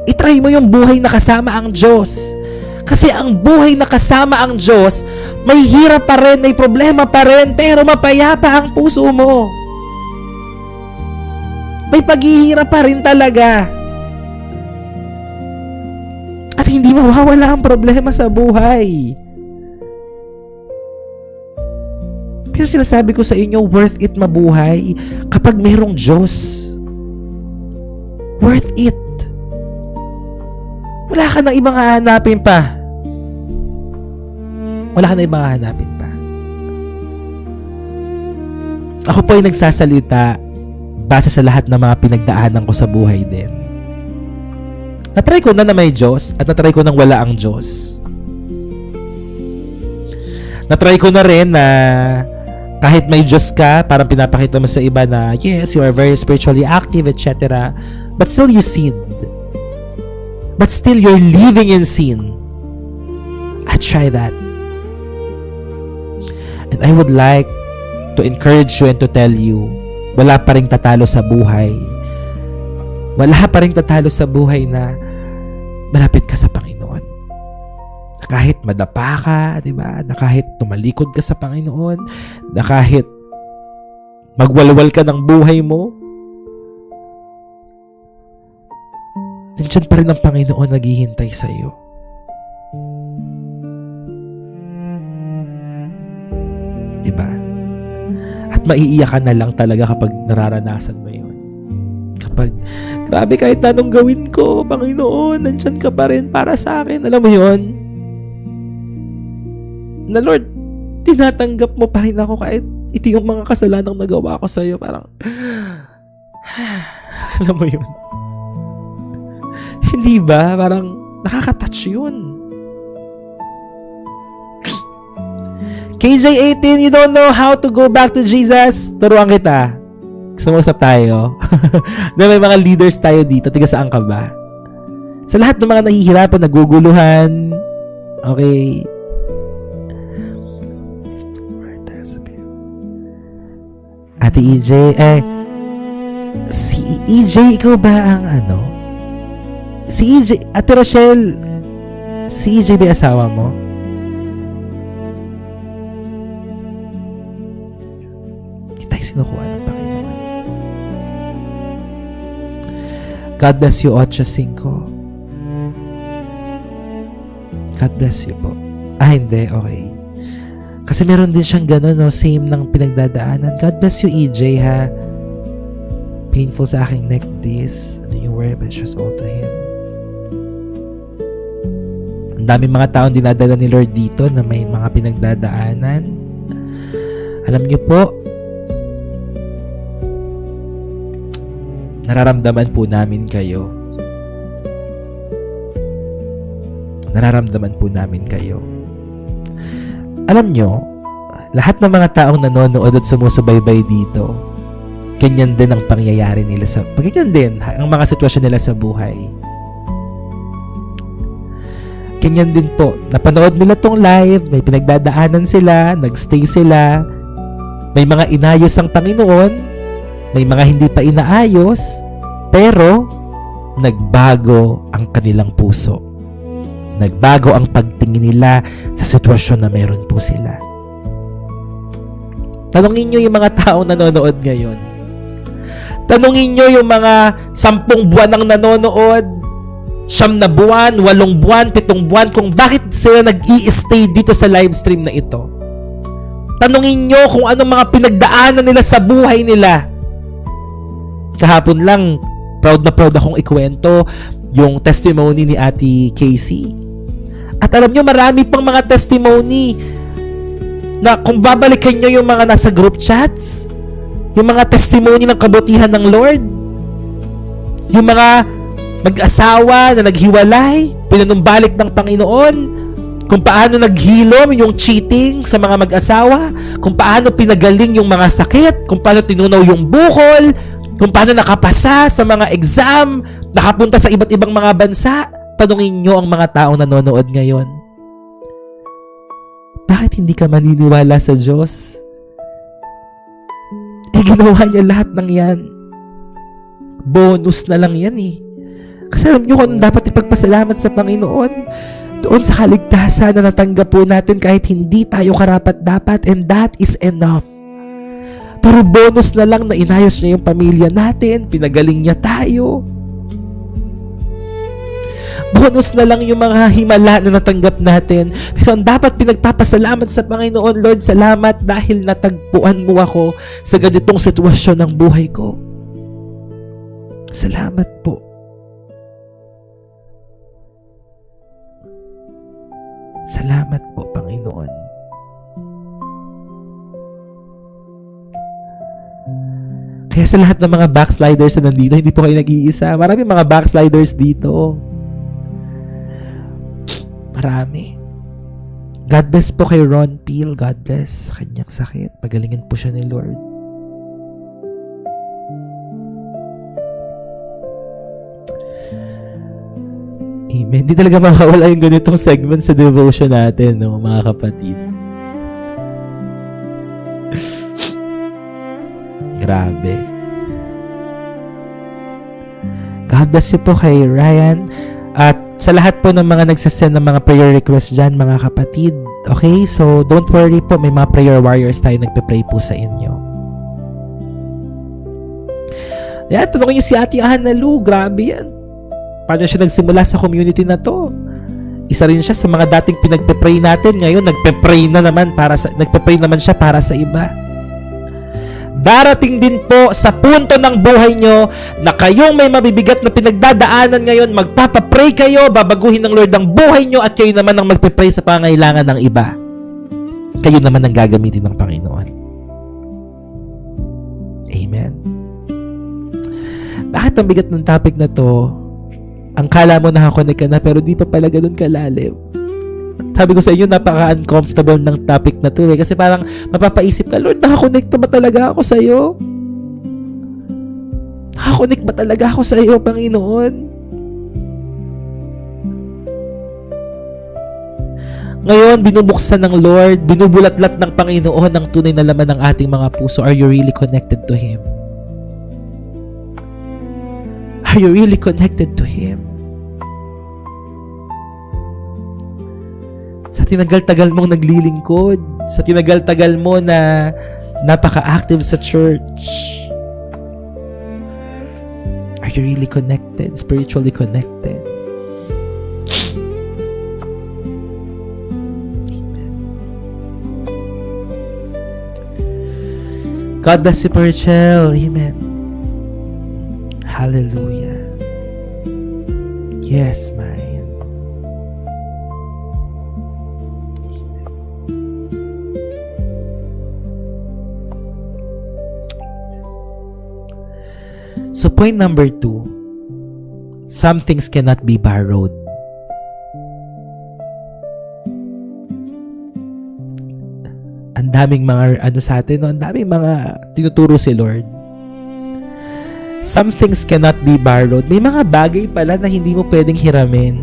Speaker 1: I-try mo yung buhay na kasama ang Diyos. Kasi ang buhay na kasama ang Diyos, may hirap pa rin, may problema pa rin, pero mapayapa ang puso mo. May paghihirap pa rin talaga. At hindi mawawala ang problema sa buhay. Pero sinasabi ko sa inyo, worth it mabuhay kapag mayroong Diyos. Worth it. Wala ka nang ibang hahanapin pa. Wala ka nang ibang hahanapin pa. Ako po ay nagsasalita base sa lahat ng mga pinagdaanan ko sa buhay din. Natry ko na may Diyos at natry ko nang wala ang Diyos. Natry ko na rin na kahit may Diyos ka, parang pinapakita mo sa iba na yes, you are very spiritually active, etc. But still you sinned. But still you're living in sin. I try that. And I would like to encourage you and to tell you, wala pa ring tatalo sa buhay. Wala pa ring tatalo sa buhay na malapit ka sa Panginoon. Na kahit madapa ka, di ba? Na kahit tumalikod ka sa Panginoon, na kahit magwalwal ka ng buhay mo, nandiyan pa rin ang Panginoon naghihintay sa iyo. Diba? At maiiyak ka na lang talaga kapag nararanasan mo yun. Kapag, grabe kahit na anong gawin ko, Panginoon, nandiyan ka pa rin para sa akin. Alam mo yun? Na Lord, tinatanggap mo pa rin ako kahit ito yung mga kasalanang nagawa ko sa iyo. Parang, alam mo yun? Hindi ba? Parang nakaka-touch yun. KJ18, you don't know how to go back to Jesus? Turuan kita. Gusto mo usap tayo? May mga leaders tayo dito. Tiga saan ka ba? Sa lahat ng mga nahihirapan, naguguluhan. Okay. Ate EJ, si EJ, ikaw ba ang ano? Si EJ, Ate Rochelle, si EJ ba asawa mo? Hindi tayo sinukuha ng Panginoon. God bless you, 8-5. God bless you po. Hindi, okay. Kasi meron din siyang gano'n, no? Same ng pinagdadaanan. God bless you, EJ, ha? Painful sa aking neck this. Ano yung word? Precious all to Him. Ang daming mga taong dinadala ni Lord dito na may mga pinagdadaanan. Alam niyo po, nararamdaman po namin kayo. Nararamdaman po namin kayo. Alam nyo, lahat ng mga taong nanonood at sumusubaybay dito, ganyan din ang pangyayari nila ganyan din ang mga sitwasyon nila sa buhay. Ganyan din po, napanood nila tong live, may pinagdadaanan sila, nagstay sila, may mga inayos ang Panginoon, may mga hindi pa inaayos, pero nagbago ang kanilang puso. Nagbago ang pagtingin nila sa sitwasyon na meron po sila. Tanungin nyo yung mga taong nanonood ngayon. Tanungin nyo yung mga 10 buwan nang nanonood, 9 na buwan, 8 buwan, 7 buwan, kung bakit sila nag-i-stay dito sa live stream na ito. Tanungin nyo kung anong mga pinagdaanan nila sa buhay nila. Kahapon lang, proud na proud akong ikwento yung testimony ni Ate Casey. At alam nyo, marami pang mga testimony na kung babalikan nyo yung mga nasa group chats, yung mga testimony ng kabutihan ng Lord, yung mga mag-asawa na naghiwalay, pinanumbalik ng Panginoon, kung paano naghilom yung cheating sa mga mag-asawa, kung paano pinagaling yung mga sakit, kung paano tinunaw yung bukol, kung paano nakapasa sa mga exam, nakapunta sa iba't ibang mga bansa. Tanungin nyo ang mga taong nanonood ngayon. Bakit hindi ka maniniwala sa Diyos? Ginawa niya lahat ng yan. Bonus na lang yan eh. Kasi alam nyo kung dapat ipagpasalamat sa Panginoon doon sa kaligtasan na natanggap po natin kahit hindi tayo karapat-dapat, and that is enough. Pero bonus na lang na inayos niya yung pamilya natin, pinagaling niya tayo. Bonus na lang yung mga himala na natanggap natin. Pero ang dapat pinagpapasalamat sa Panginoon, Lord, salamat dahil natagpuan mo ako sa ganitong sitwasyon ng buhay ko. Salamat po. Salamat po, Panginoon. Kaya sa lahat ng mga backsliders na nandito, hindi po kayo nag-iisa. Marami mga backsliders dito. Marami. God bless po kay Ron Peel. God bless sa kanyang sakit. Pagalingan po siya ni Lord. Amen. Hindi talaga makawala yung ganitong segment sa devotion natin, no, mga kapatid. Grabe. God bless you po kay Ryan. At sa lahat po ng mga nagsasend ng mga prayer requests dyan, mga kapatid. Okay? So, don't worry po. May mga prayer warriors tayo nagpe-pray po sa inyo. Yan, tanongin niyo si Ate Hannah Lou. Grabe yan. Paano siya nagsimula sa community na to? Isa rin siya sa mga dating pinagpe-pray natin. Ngayon, nagpe-pray naman siya para sa iba. Darating din po sa punto ng buhay nyo na kayong may mabibigat na pinagdadaanan ngayon, magpapapray kayo, babaguhin ng Lord ang buhay nyo, at kayo naman ang magpe-pray sa pangailangan ng iba. Kayo naman ang gagamitin ng Panginoon. Amen. Bakit ang bigat ng topic na to? Ang kala mo nakakonect ka na, pero di pa pala ganun kalalim. Sabi ko sa inyo, napaka-uncomfortable ng topic na to eh. Kasi parang mapapaisip ka, Lord, nakakonect ba talaga ako sa iyo? Nakakonect ba talaga ako sa iyo, Panginoon? Ngayon, binubuksan ng Lord, binubulatlat ng Panginoon ang tunay na laman ng ating mga puso. Are you really connected to Him? Are you really connected to Him? Sa tinagal-tagal mong naglilingkod, sa tinagal-tagal mo na napaka-active sa church, are you really connected, spiritually connected? Amen. God bless you, Rachel. Amen. Hallelujah. Yes, man. So point number 2, some things cannot be borrowed. Ang daming mga sa atin, no? Ang daming mga tinuturo si Lord. Some things cannot be borrowed. May mga bagay pala na hindi mo pwedeng hiramin.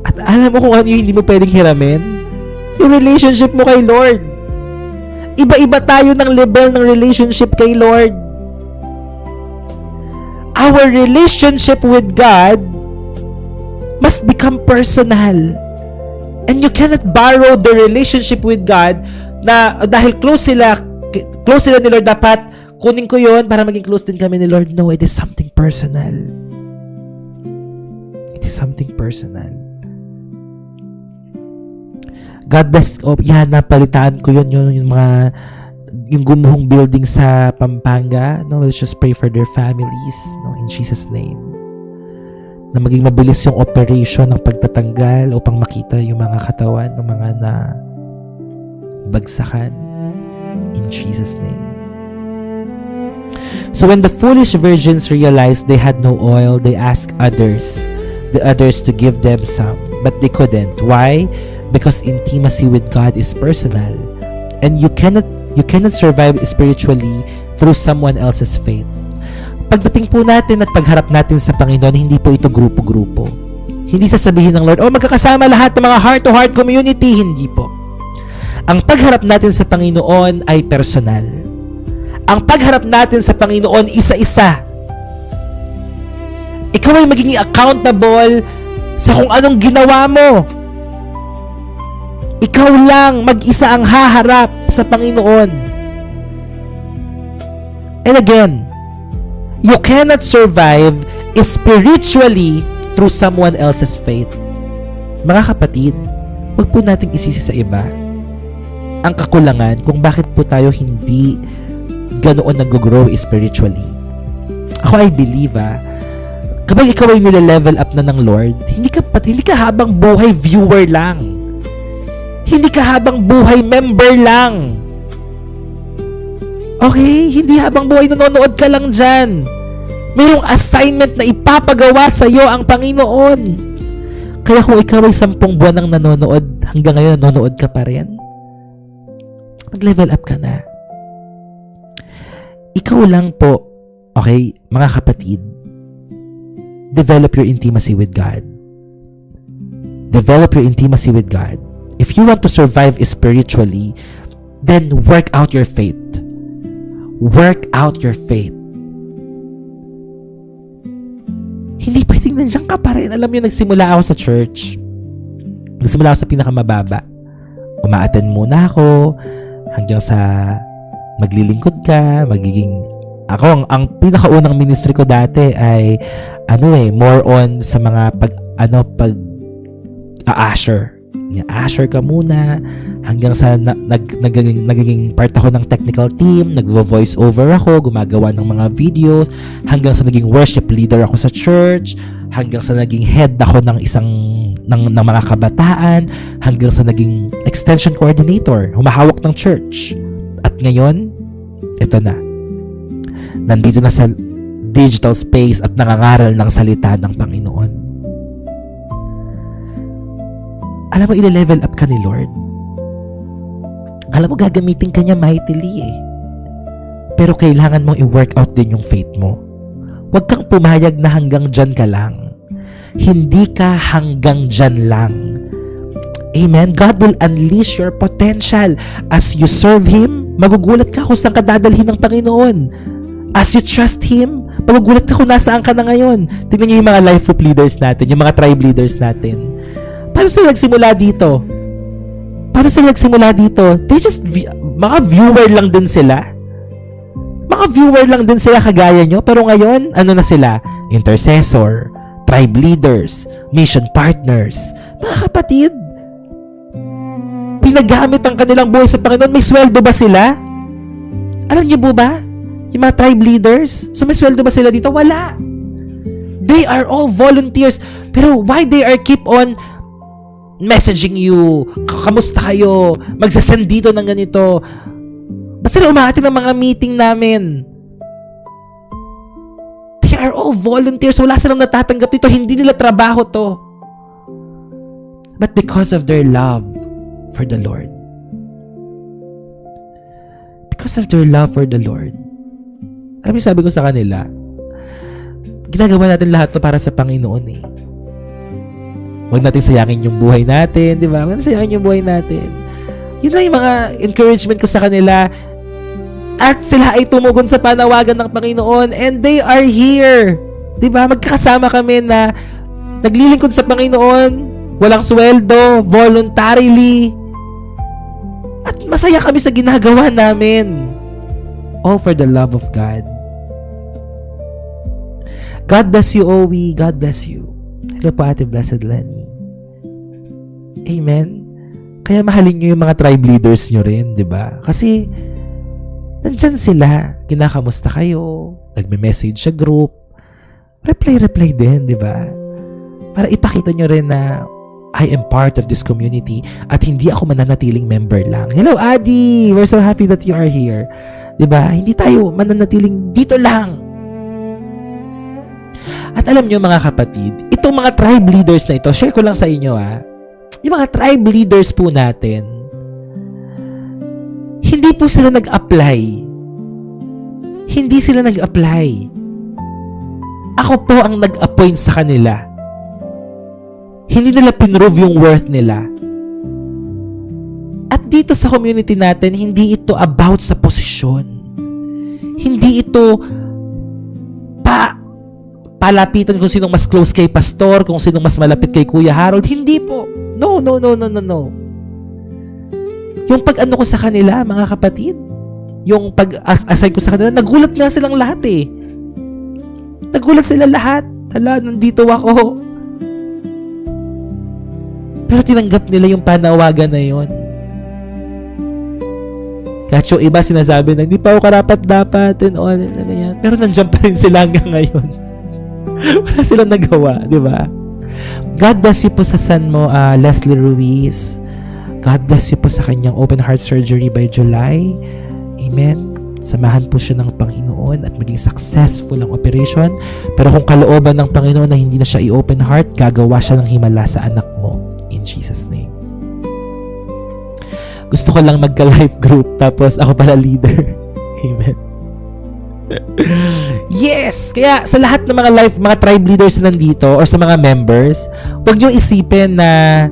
Speaker 1: At alam mo kung ano yung hindi mo pwedeng hiramin? Yung relationship mo kay Lord. Iba-iba tayo ng level ng relationship kay Lord. Our relationship with God must become personal. And you cannot borrow the relationship with God na dahil close sila ni Lord, dapat kunin ko yon para maging close din kami ni Lord. No, it is something personal. It is something personal. God bless. Napalitaan ko yun, yung gumuhong building sa Pampanga. No, let's just pray for their families, no, in Jesus' name. Na maging mabilis yung operation ng pagtatanggal upang makita yung mga katawan ng mga na bagsakan, in Jesus' name. So when the foolish virgins realized they had no oil, they asked the others to give them some, but they couldn't. Why? Because intimacy with God is personal, and you cannot survive spiritually through someone else's faith. Pagdating po natin at pagharap natin sa Panginoon, hindi po ito grupo-grupo. Hindi sasabihin ng Lord, magkakasama lahat ng mga heart-to-heart community. Hindi po. Ang pagharap natin sa Panginoon ay personal. Ang pagharap natin sa Panginoon, isa-isa. Ikaw ay magiging accountable sa kung anong ginawa mo. Ikaw lang mag-isa ang haharap sa Panginoon. And again, you cannot survive spiritually through someone else's faith. Mga kapatid, huwag po nating isisi sa iba ang kakulangan kung bakit po tayo hindi ganoon nag-grow spiritually. Ako, I believe, kapag ikaw ay nile-level up na ng Lord, hindi ka habang buhay viewer lang. Hindi ka habang buhay member lang. Okay? Hindi habang buhay nanonood ka lang dyan. Mayroong assignment na ipapagawa sa iyo ang Panginoon. Kaya kung ikaw ay 10 buwan nang nanonood, hanggang ngayon nanonood ka pa rin, mag-level up ka na. Ikaw lang po, okay, mga kapatid, develop your intimacy with God. Develop your intimacy with God. If you want to survive spiritually, then work out your faith. Work out your faith. Hindi pwedeng nandiyan ka pa rin. Alam mo, nagsimula ako sa church. Nagsimula ako sa pinakamababa. Umaattend muna ako hanggang sa maglilingkod ka, ako, ang pinakaunang ministry ko dati ay more on sa mga usher. Usher ka muna hanggang sa nagiging part ako ng technical team, nagvo-voice over ako, gumagawa ng mga videos, hanggang sa naging worship leader ako sa church, hanggang sa naging head ako ng mga kabataan, hanggang sa naging extension coordinator, humahawak ng church. At ngayon, ito na. Nandito na sa digital space at nangangaral ng salita ng Panginoon. Alam mo, ile-level up ka ni Lord. Alam mo, gagamitin ka niya mightily eh. Pero kailangan mong i-work out din yung faith mo. Huwag kang pumayag na hanggang dyan ka lang. Hindi ka hanggang dyan lang. Amen? God will unleash your potential as you serve Him. Magugulat ka kung saan ka dadalhin ng Panginoon. As you trust Him, magugulat ka kung nasaan ka na ngayon. Tingnan niyo yung mga life group leaders natin, yung mga tribe leaders natin. Paano sila nagsimula dito? They just, mga viewer lang din sila. Mga viewer lang din sila kagaya nyo. Pero ngayon, ano na sila? Intercessor, tribe leaders, mission partners. Mga kapatid, pinagamit ang kanilang buhay sa Panginoon. May sweldo ba sila? Alam niyo po ba? Yung mga tribe leaders, so may sweldo ba sila dito? Wala. They are all volunteers. Pero why they are keep on messaging you? Kamusta kayo? Magsasend dito ng ganito. Ba't sila umaatin ng mga meeting namin? They are all volunteers. Wala silang natatanggap dito. Hindi nila trabaho to. But because of their love for the Lord. Because of their love for the Lord. Alam mo, sabi ko sa kanila, ginagawa natin lahat to para sa Panginoon eh. Huwag natin sayangin yung buhay natin, di ba? Huwag natin sayangin yung buhay natin. Yun lang yung mga encouragement ko sa kanila. At sila ay tumugon sa panawagan ng Panginoon and they are here. Di ba? Magkakasama kami na naglilingkod sa Panginoon, walang sweldo, voluntarily. At masaya kami sa ginagawa namin. All for the love of God. God bless you, Owie. God bless you. Hello po, Ate Blessed Lenny. Amen. Kaya mahalin nyo yung mga tribe leaders nyo rin, di ba? Kasi, nandyan sila. Kinakamusta kayo. Nagme-message sa group. Reply din, di ba? Para ipakita nyo rin na I am part of this community at hindi ako mananatiling member lang. Hello, Adi! We're so happy that you are here. Di ba? Hindi tayo mananatiling dito lang. At alam nyo mga kapatid, itong mga tribe leaders na ito, share ko lang sa inyo yung mga tribe leaders po natin, hindi po sila nag-apply. Hindi sila nag-apply. Ako po ang nag-appoint sa kanila. Hindi nila pinrove yung worth nila. At dito sa community natin, hindi ito about sa posisyon. Hindi ito palapitan kung sinong mas close kay pastor, kung sinong mas malapit kay Kuya Harold. Hindi po. No. Yung pag-ano ko sa kanila, mga kapatid, yung pag-assign ko sa kanila, nagulat nga silang lahat eh. Nagulat sila lahat. Hala, nandito ako. Pero tinanggap nila yung panawagan na yon. Kahit yung iba sinasabi na, hindi pa ako karapat-dapat and all, ganyan. Pero nandiyan pa rin sila hanggang ngayon. Wala silang nagawa, di ba? God bless you po sa son mo, Leslie Ruiz. God bless you po sa kanyang open heart surgery by July. Amen. Samahan po siya ng Panginoon at maging successful ang operation. Pero kung kalooban ng Panginoon na hindi na siya i-open heart, gagawa siya ng himala sa anak mo. In Jesus' name. Gusto ko lang magka-life group tapos ako pala leader. Amen. Yes! Kaya sa lahat ng mga tribe leaders na nandito or sa mga members, huwag nyo isipin na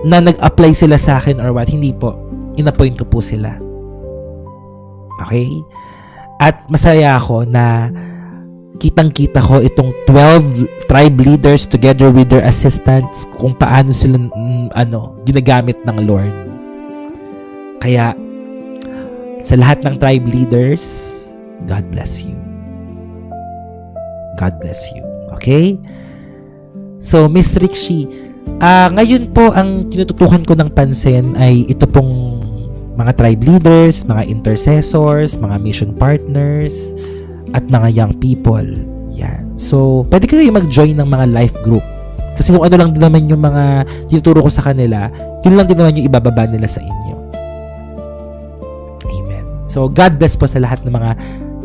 Speaker 1: nag-apply sila sa akin or what. Hindi po. In-appoint ko po sila. Okay? At masaya ako na kitang-kita ko itong 12 tribe leaders together with their assistants kung paano sila ginagamit ng Lord. Kaya sa lahat ng tribe leaders, God bless you. God bless you. Okay? So, Miss Rixie, ngayon po ang tinututukan ko ng pansin ay ito pong mga tribe leaders, mga intercessors, mga mission partners, at mga young people. Yan. So, pwede kayo mag-join ng mga life group. Kasi kung ano lang din naman yung mga tinuturo ko sa kanila, yun lang din naman yung ibababa nila sa inyo. Amen. So, God bless po sa lahat ng mga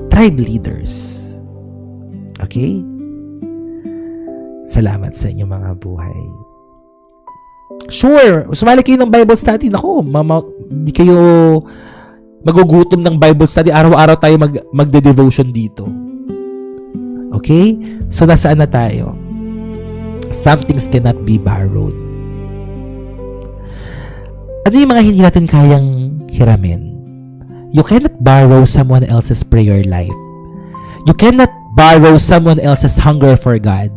Speaker 1: tribe leaders. Okay? Salamat sa inyong mga buhay. Sure, sumali kayo ng Bible study. Naku, di kayo magugutom ng Bible study. Araw-araw tayo magde-devotion dito. Okay? So, nasaan na tayo? Some things cannot be borrowed. Ano yung mga hindi natin kayang hiramin? You cannot borrow someone else's prayer life. You cannot borrow someone else's hunger for God.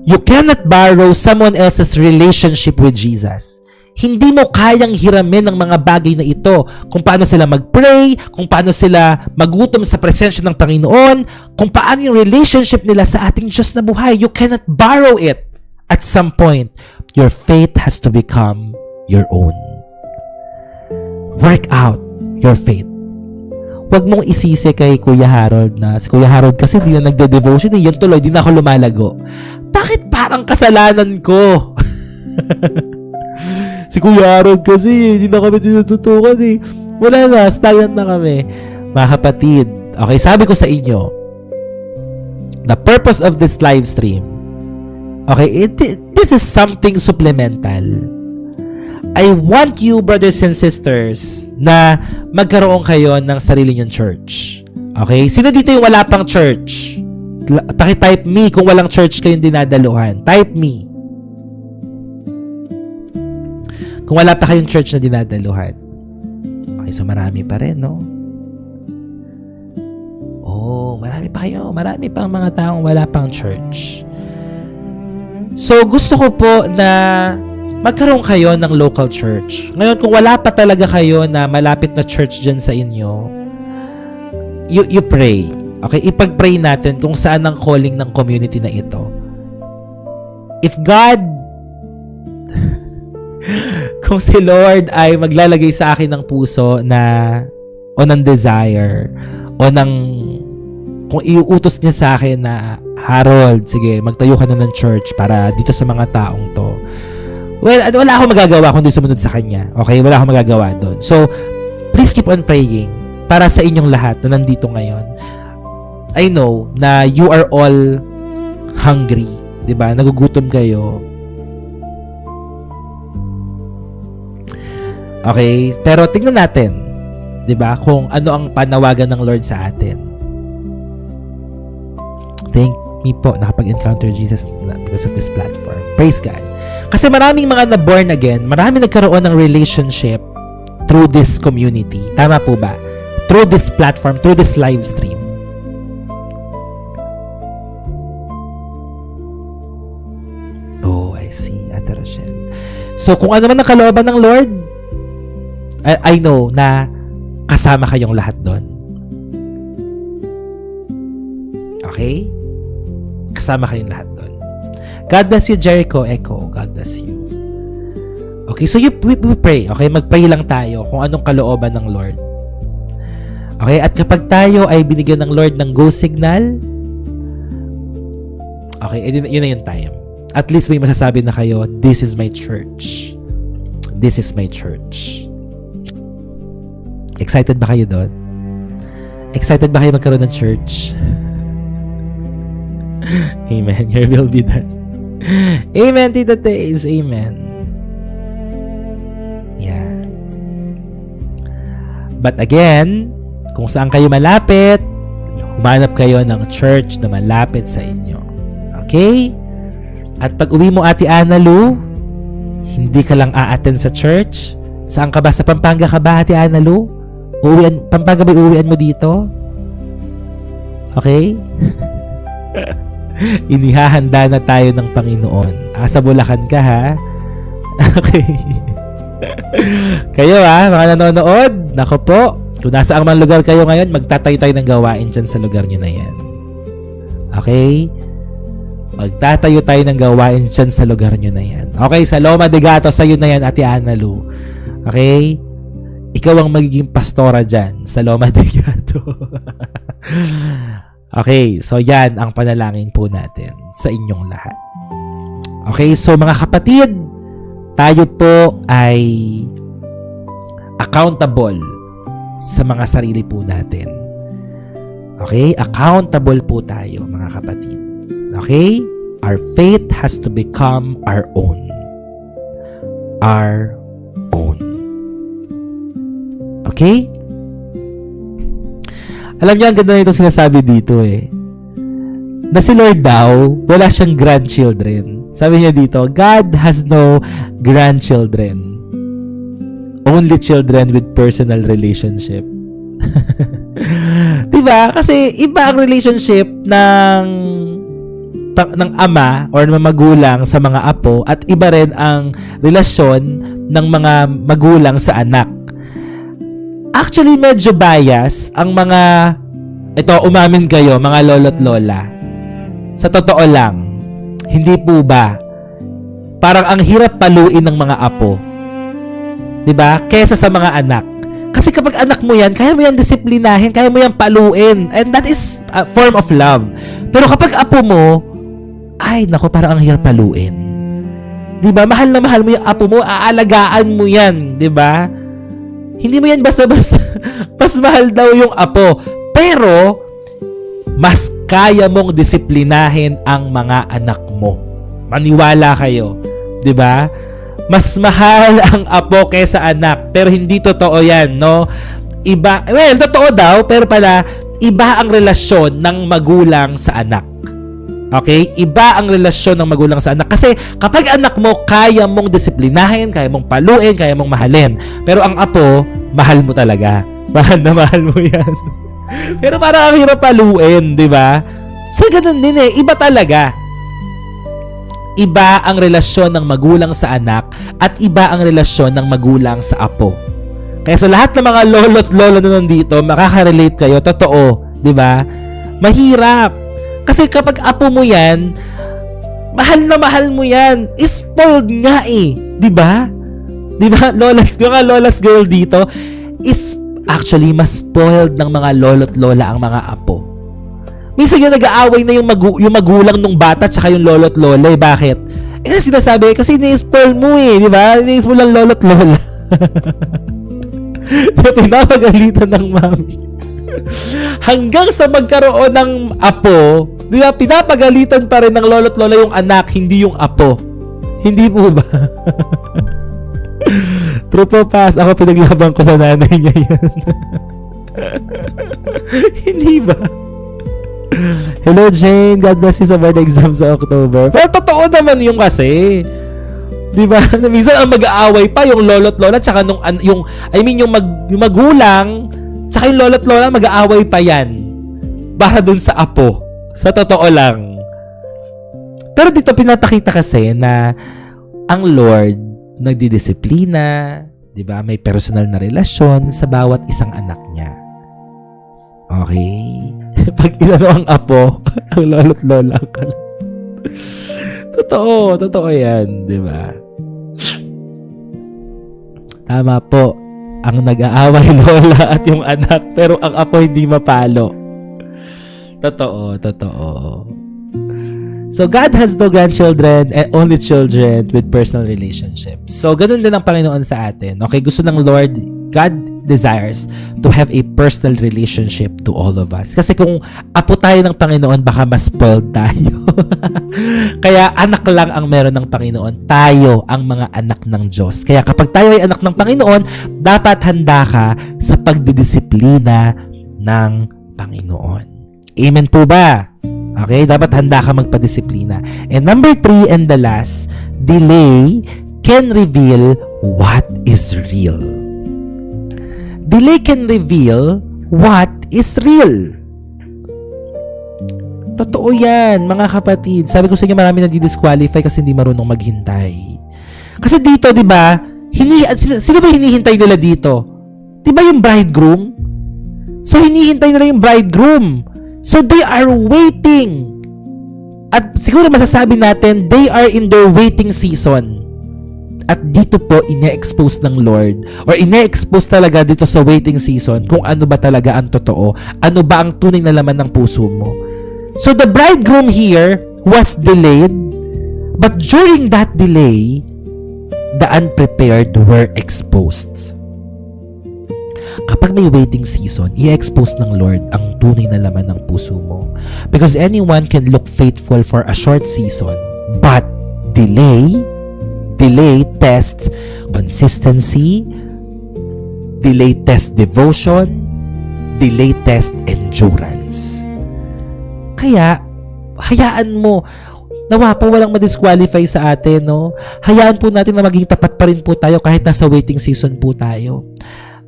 Speaker 1: You cannot borrow someone else's relationship with Jesus. Hindi mo kayang hiramin ng mga bagay na ito. Kung paano sila mag-pray, kung paano sila magutom sa presensya ng Panginoon, kung paano yung relationship nila sa ating Diyos na buhay. You cannot borrow it. At some point, your faith has to become your own. Work out your faith. Huwag mong isisi kay Kuya Harold na si Kuya Harold kasi di na nagde-devotion yun tuloy, di na ako lumalago. Bakit parang kasalanan ko? Si Kuya Harold kasi di na kami tinututukan eh. Wala na, stayan na kami. Mga kapatid, okay, sabi ko sa inyo, the purpose of this live stream, okay, this is something supplemental. I want you, brothers and sisters, na magkaroon kayo ng sarili niyong church. Okay? Sino dito yung wala pang church? Paki-type me kung walang church kayong dinadaluhan. Type me. Kung wala pa kayong church na dinadaluhan. Okay, so marami pa rin, no? Oh, marami pa kayo. Marami pang mga taong wala pang church. So, gusto ko po na magkaroon kayo ng local church. Ngayon, kung wala pa talaga kayo na malapit na church dyan sa inyo, you pray. Okay? Ipag-pray natin kung saan ang calling ng community na ito. If God, kung si Lord ay maglalagay sa akin ng puso na, o ng desire, o ng, kung iuutos niya sa akin na, Harold, sige, magtayo ka na ng church para dito sa mga taong to. Well, wala akong magagawa kung di sumunod sa kanya. Okay? Wala akong magagawa doon. So, please keep on praying para sa inyong lahat na nandito ngayon. I know na you are all hungry. Diba? Nagugutom kayo. Okay? Pero tingnan natin. Diba? Kung ano ang panawagan ng Lord sa atin. Thank me po nakapag-encounter Jesus because of this platform. Praise God. Kasi maraming mga na-born again, maraming nagkaroon ng relationship through this community. Tama po ba? Through this platform, through this live stream. Oh, I see. Ate Rochelle. So, kung ano man ang kalooban ng Lord, I know na kasama kayong lahat doon. Okay? Kasama kayong lahat doon. God bless you, Jericho Echo. God bless you. Okay, so we pray. Okay, mag-pray lang tayo kung anong kalooban ng Lord. Okay, at kapag tayo ay binigyan ng Lord ng go signal, okay, yun na yung time. At least may masasabi na kayo, this is my church. This is my church. Excited ba kayo doon? Excited ba kayo magkaroon ng church? Amen. Your will be done. Amen, Tita Taze. Amen. Yeah. But again, kung saan kayo malapit, humanap kayo ng church na malapit sa inyo. Okay? At pag uwi mo, Ate Ana Lu, hindi ka lang a-attend sa church. Saan ka ba? Sa Pampanga ka ba, Ate Ana Lu? Pampanga ba uuwian mo dito? Okay? Inihahanda na tayo ng Panginoon. Sa Bulacan ka, ha? Okay. Kayo, ha? Mga nanonood, nako po, kung nasa ang mga lugar kayo ngayon, magtatayo tayo ng gawain dyan sa lugar nyo na yan. Okay? Magtatayo tayo ng gawain dyan sa lugar nyo na yan. Okay, sa Loma de Gato, sa'yo na yan, Ate Ana Lu. Okay? Ikaw ang magiging pastora dyan sa Loma de Gato. Okay, so yan ang panalangin po natin sa inyong lahat. Okay, so mga kapatid, tayo po ay accountable sa mga sarili po natin. Okay, accountable po tayo mga kapatid. Okay, our faith has to become our own. Our own. Okay? Alam niyo, ang ganda na itong sinasabi dito na si Lord daw, wala siyang grandchildren. Sabi niya dito, God has no grandchildren. Only children with personal relationship. Diba? Kasi iba ang relationship ng ama or ng magulang sa mga apo at iba rin ang relasyon ng mga magulang sa anak. Actually, medyo bias ang mga, ito, umamin kayo, mga lolo't lola. Sa totoo lang, hindi po ba? Parang ang hirap paluin ng mga apo. Diba? Kesa sa mga anak. Kasi kapag anak mo yan, kaya mo yan disiplinahin, kaya mo yan paluin. And that is a form of love. Pero kapag apo mo, ay, nako, parang ang hirap paluin. Diba? Mahal na mahal mo yung apo mo, aalagaan mo yan. Diba? Hindi mo yan basta-basta. Mas mahal daw yung apo. Pero, mas kaya mong disiplinahin ang mga anak mo. Maniwala kayo. 'Di ba? Mas mahal ang apo kaysa anak. Pero hindi totoo yan, no? Iba, well, totoo daw, pero pala, iba ang relasyon ng magulang sa anak. Okay? Iba ang relasyon ng magulang sa anak. Kasi kapag anak mo, kaya mong disiplinahin, kaya mong paluin, kaya mong mahalin. Pero ang apo, mahal mo talaga. Mahal na mahal mo yan. Pero parang ang hirap paluin, di ba? So, ganun din Iba talaga. Iba ang relasyon ng magulang sa anak at iba ang relasyon ng magulang sa apo. Kaya sa lahat ng mga lolo't lolo na nandito, makaka-relate kayo. Totoo, di ba? Mahirap. Kasi kapag apo mo yan, mahal na mahal mo yan. Spoiled nga eh. Di ba? Di ba? Lola's girl dito is actually mas spoiled ng mga lolo't lola ang mga apo. Minsan yung nag-aaway na yung magulang nung bata tsaka yung lolo't lola. Eh, bakit? Eh, sinasabi, kasi ini-spoil mo eh. Di ba? Ini-spoil lang lolo't lola. Pinapagalitan ng mami. Hanggang sa magkaroon ng apo, di ba, pinapagalitan pa rin ng lolo't lola yung anak, hindi yung apo. Hindi po ba? True po, Pas. Ako pinaglaban ko sa nanay niya yun. Hindi ba? Hello, Jane. God bless you sa birthday exam sa October. Pero totoo naman yung kasi. Di ba? Minsan ang mag-aaway pa yung lolo't lola tsaka yung magulang tsaka yung lolo't lola mag-aaway pa yan para dun sa apo. Sa totoo lang. Pero dito pinapakita kasi na ang Lord nagdidisiplina, di ba? May personal na relasyon sa bawat isang anak niya. Okay? Pag inano ang apo, ang lolo't lola ang kalap. Totoo yan, di ba? Tama po, ang nag-aaway lola at yung anak, pero ang apo hindi mapalo. Totoo. So, God has no grandchildren and only children with personal relationships. So, ganun din ang Panginoon sa atin. Okay, gusto ng Lord, God desires to have a personal relationship to all of us. Kasi kung apo tayo ng Panginoon, baka mas spoiled tayo. Kaya anak lang ang meron ng Panginoon. Tayo ang mga anak ng Diyos. Kaya kapag tayo ay anak ng Panginoon, dapat handa ka sa pagdidisiplina ng Panginoon. Amen po ba? Okay, dapat handa ka magpadisiplina. And number 3 and the last, delay can reveal what is real. Delay can reveal what is real. Totoo yan, mga kapatid. Sabi ko sa inyo, marami na di-disqualify kasi hindi marunong maghintay. Kasi dito, di ba, sino ba hinihintay nila dito? Di ba yung bridegroom? So, hinihintay nila yung bridegroom. So, they are waiting. At siguro masasabi natin, they are in their waiting season. At dito po, ine-expose ng Lord or ine-expose talaga dito sa waiting season kung ano ba talaga ang totoo. Ano ba ang tunay na laman ng puso mo. So, the bridegroom here was delayed, but during that delay, the unprepared were exposed. Kapag may waiting season, i-expose ng Lord ang tunay na laman ng puso mo. Because anyone can look faithful for a short season, but delay tests consistency, delay tests devotion, delay tests endurance. Kaya, hayaan mo. Nawa po walang ma-disqualify sa atin, no? Hayaan po natin na maging tapat pa rin po tayo kahit nasa waiting season po tayo.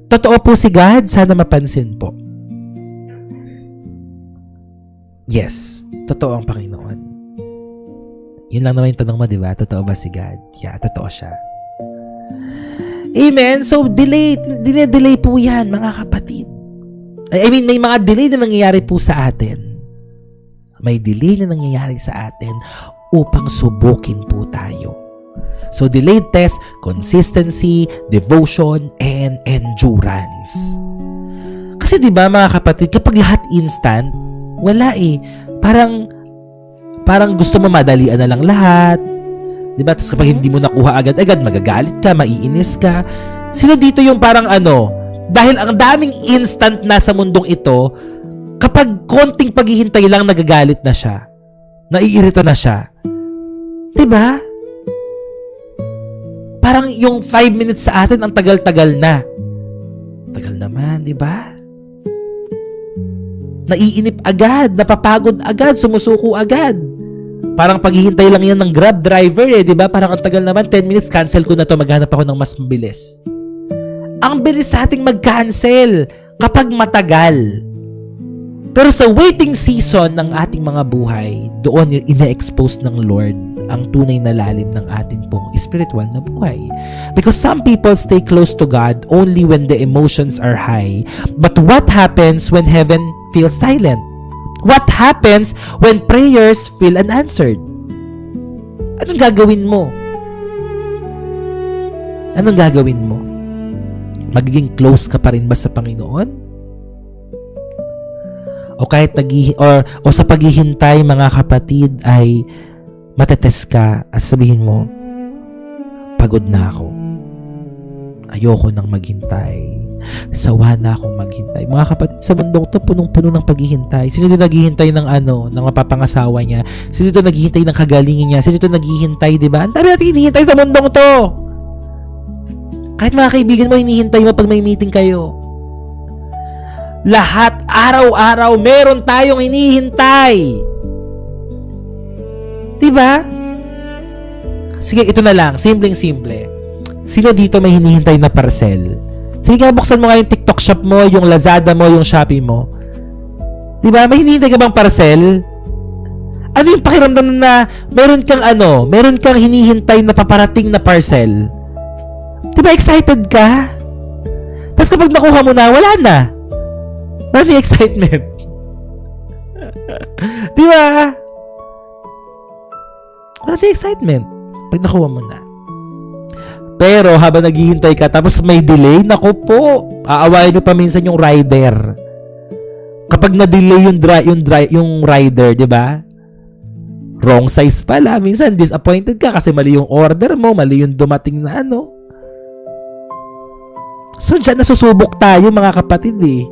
Speaker 1: Totoo po si God, sana mapansin po. Yes, totoo ang Panginoon. Yun lang naman yung tanong mo, di ba? Totoo ba si God? Yeah, totoo siya. Amen? So, delay po yan, mga kapatid. I mean, may mga delay na nangyayari po sa atin. May delay na nangyayari sa atin upang subukin po tayo. So, delayed test, consistency, devotion, and endurance. Kasi di ba mga kapatid, kapag lahat instant, wala eh. Parang gusto mo madalian na lang lahat. Di ba? Tapos kapag hindi mo nakuha agad-agad, magagalit ka, maiinis ka. Sino dito yung parang dahil ang daming instant na sa mundong ito, kapag konting paghihintay lang, nagagalit na siya. Naiirita na siya. Di ba? Parang yung 5 minutes sa atin, ang tagal-tagal na. Tagal naman, di ba? Naiinip agad, napapagod agad, sumusuko agad. Parang paghihintay lang yan ng Grab driver di ba? Parang ang tagal naman, 10 minutes, cancel ko na to, maghanap ako ng mas mabilis. Ang bilis sa ating mag-cancel kapag matagal. Pero sa waiting season ng ating mga buhay, doon ine-expose ng Lord ang tunay na lalim ng atin pong spiritual na buhay. Because some people stay close to God only when the emotions are high. But what happens when heaven feels silent? What happens when prayers feel unanswered? Anong gagawin mo? Anong gagawin mo? Magiging close ka pa rin ba sa Panginoon? O kahit o sa paghihintay, mga kapatid, ay matetes ka at sabihin mo, pagod na ako. Ayoko nang maghintay. Sawa na akong maghintay. Mga kapatid, sa mundong to, punong-puno ng paghihintay. Sino dito naghihintay ng ng mapapangasawa niya? Sino dito naghihintay ng kagalingan niya? Sino dito naghihintay, di ba? Ang dami natin hinihintay sa mundong to. Kahit mga kaibigan mo, hinihintay mo pag may meeting kayo. Lahat, araw-araw, meron tayong hinihintay. Diba? Sige, ito na lang. Simpleng-simple. Sino dito may hinihintay na parcel? Sige nga, buksan mo nga yung TikTok shop mo, yung Lazada mo, yung Shopee mo. Diba? May hinihintay ka bang parcel? Ano yung pakiramdam na meron kang hinihintay na paparating na parcel? Diba excited ka? Tapos kapag nakuha mo na, wala na. Wala yung excitement. Di ba? Wala yung excitement pag nakuha mo na. Pero habang naghihintay ka tapos may delay, naku po, aawain mo pa minsan yung rider. Kapag na-delay yung rider, di ba? Wrong size pala. Minsan disappointed ka kasi mali yung order mo, mali yung dumating na So dyan nasusubok tayo, mga kapatid eh.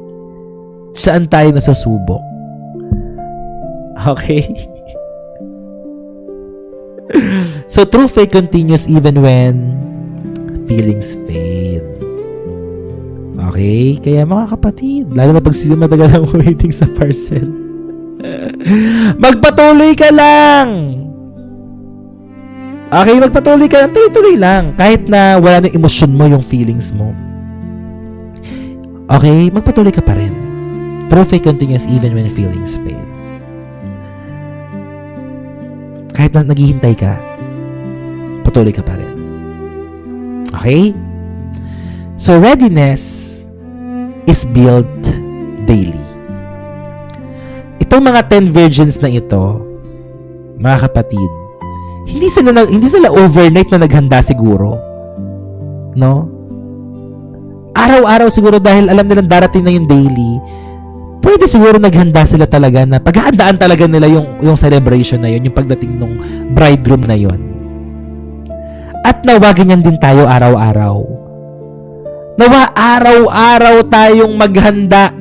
Speaker 1: Saan tayo nasusubok? Okay? So, true faith continues even when feelings fade. Okay? Kaya mga kapatid, lalo na pag matagal ang waiting sa parcel, magpatuloy ka lang! Okay? Magpatuloy ka lang. Tuloy-tuloy lang. Kahit na wala ng emosyon mo yung feelings mo. Okay? Magpatuloy ka pa rin. True faith continues even when feelings fail. Kahit na naghihintay ka, patuloy ka pa rin. Okay? So, readiness is built daily. Itong mga 10 virgins na ito, mga kapatid, hindi sila overnight na naghanda siguro. No? Araw-araw siguro dahil alam nilang darating na yung daily, pwede siguro naghanda sila talaga na paghahandaan talaga nila yung celebration na yun, yung pagdating ng bridegroom na yun. At nawa ganyan din tayo araw-araw. Nawa araw-araw tayong maghanda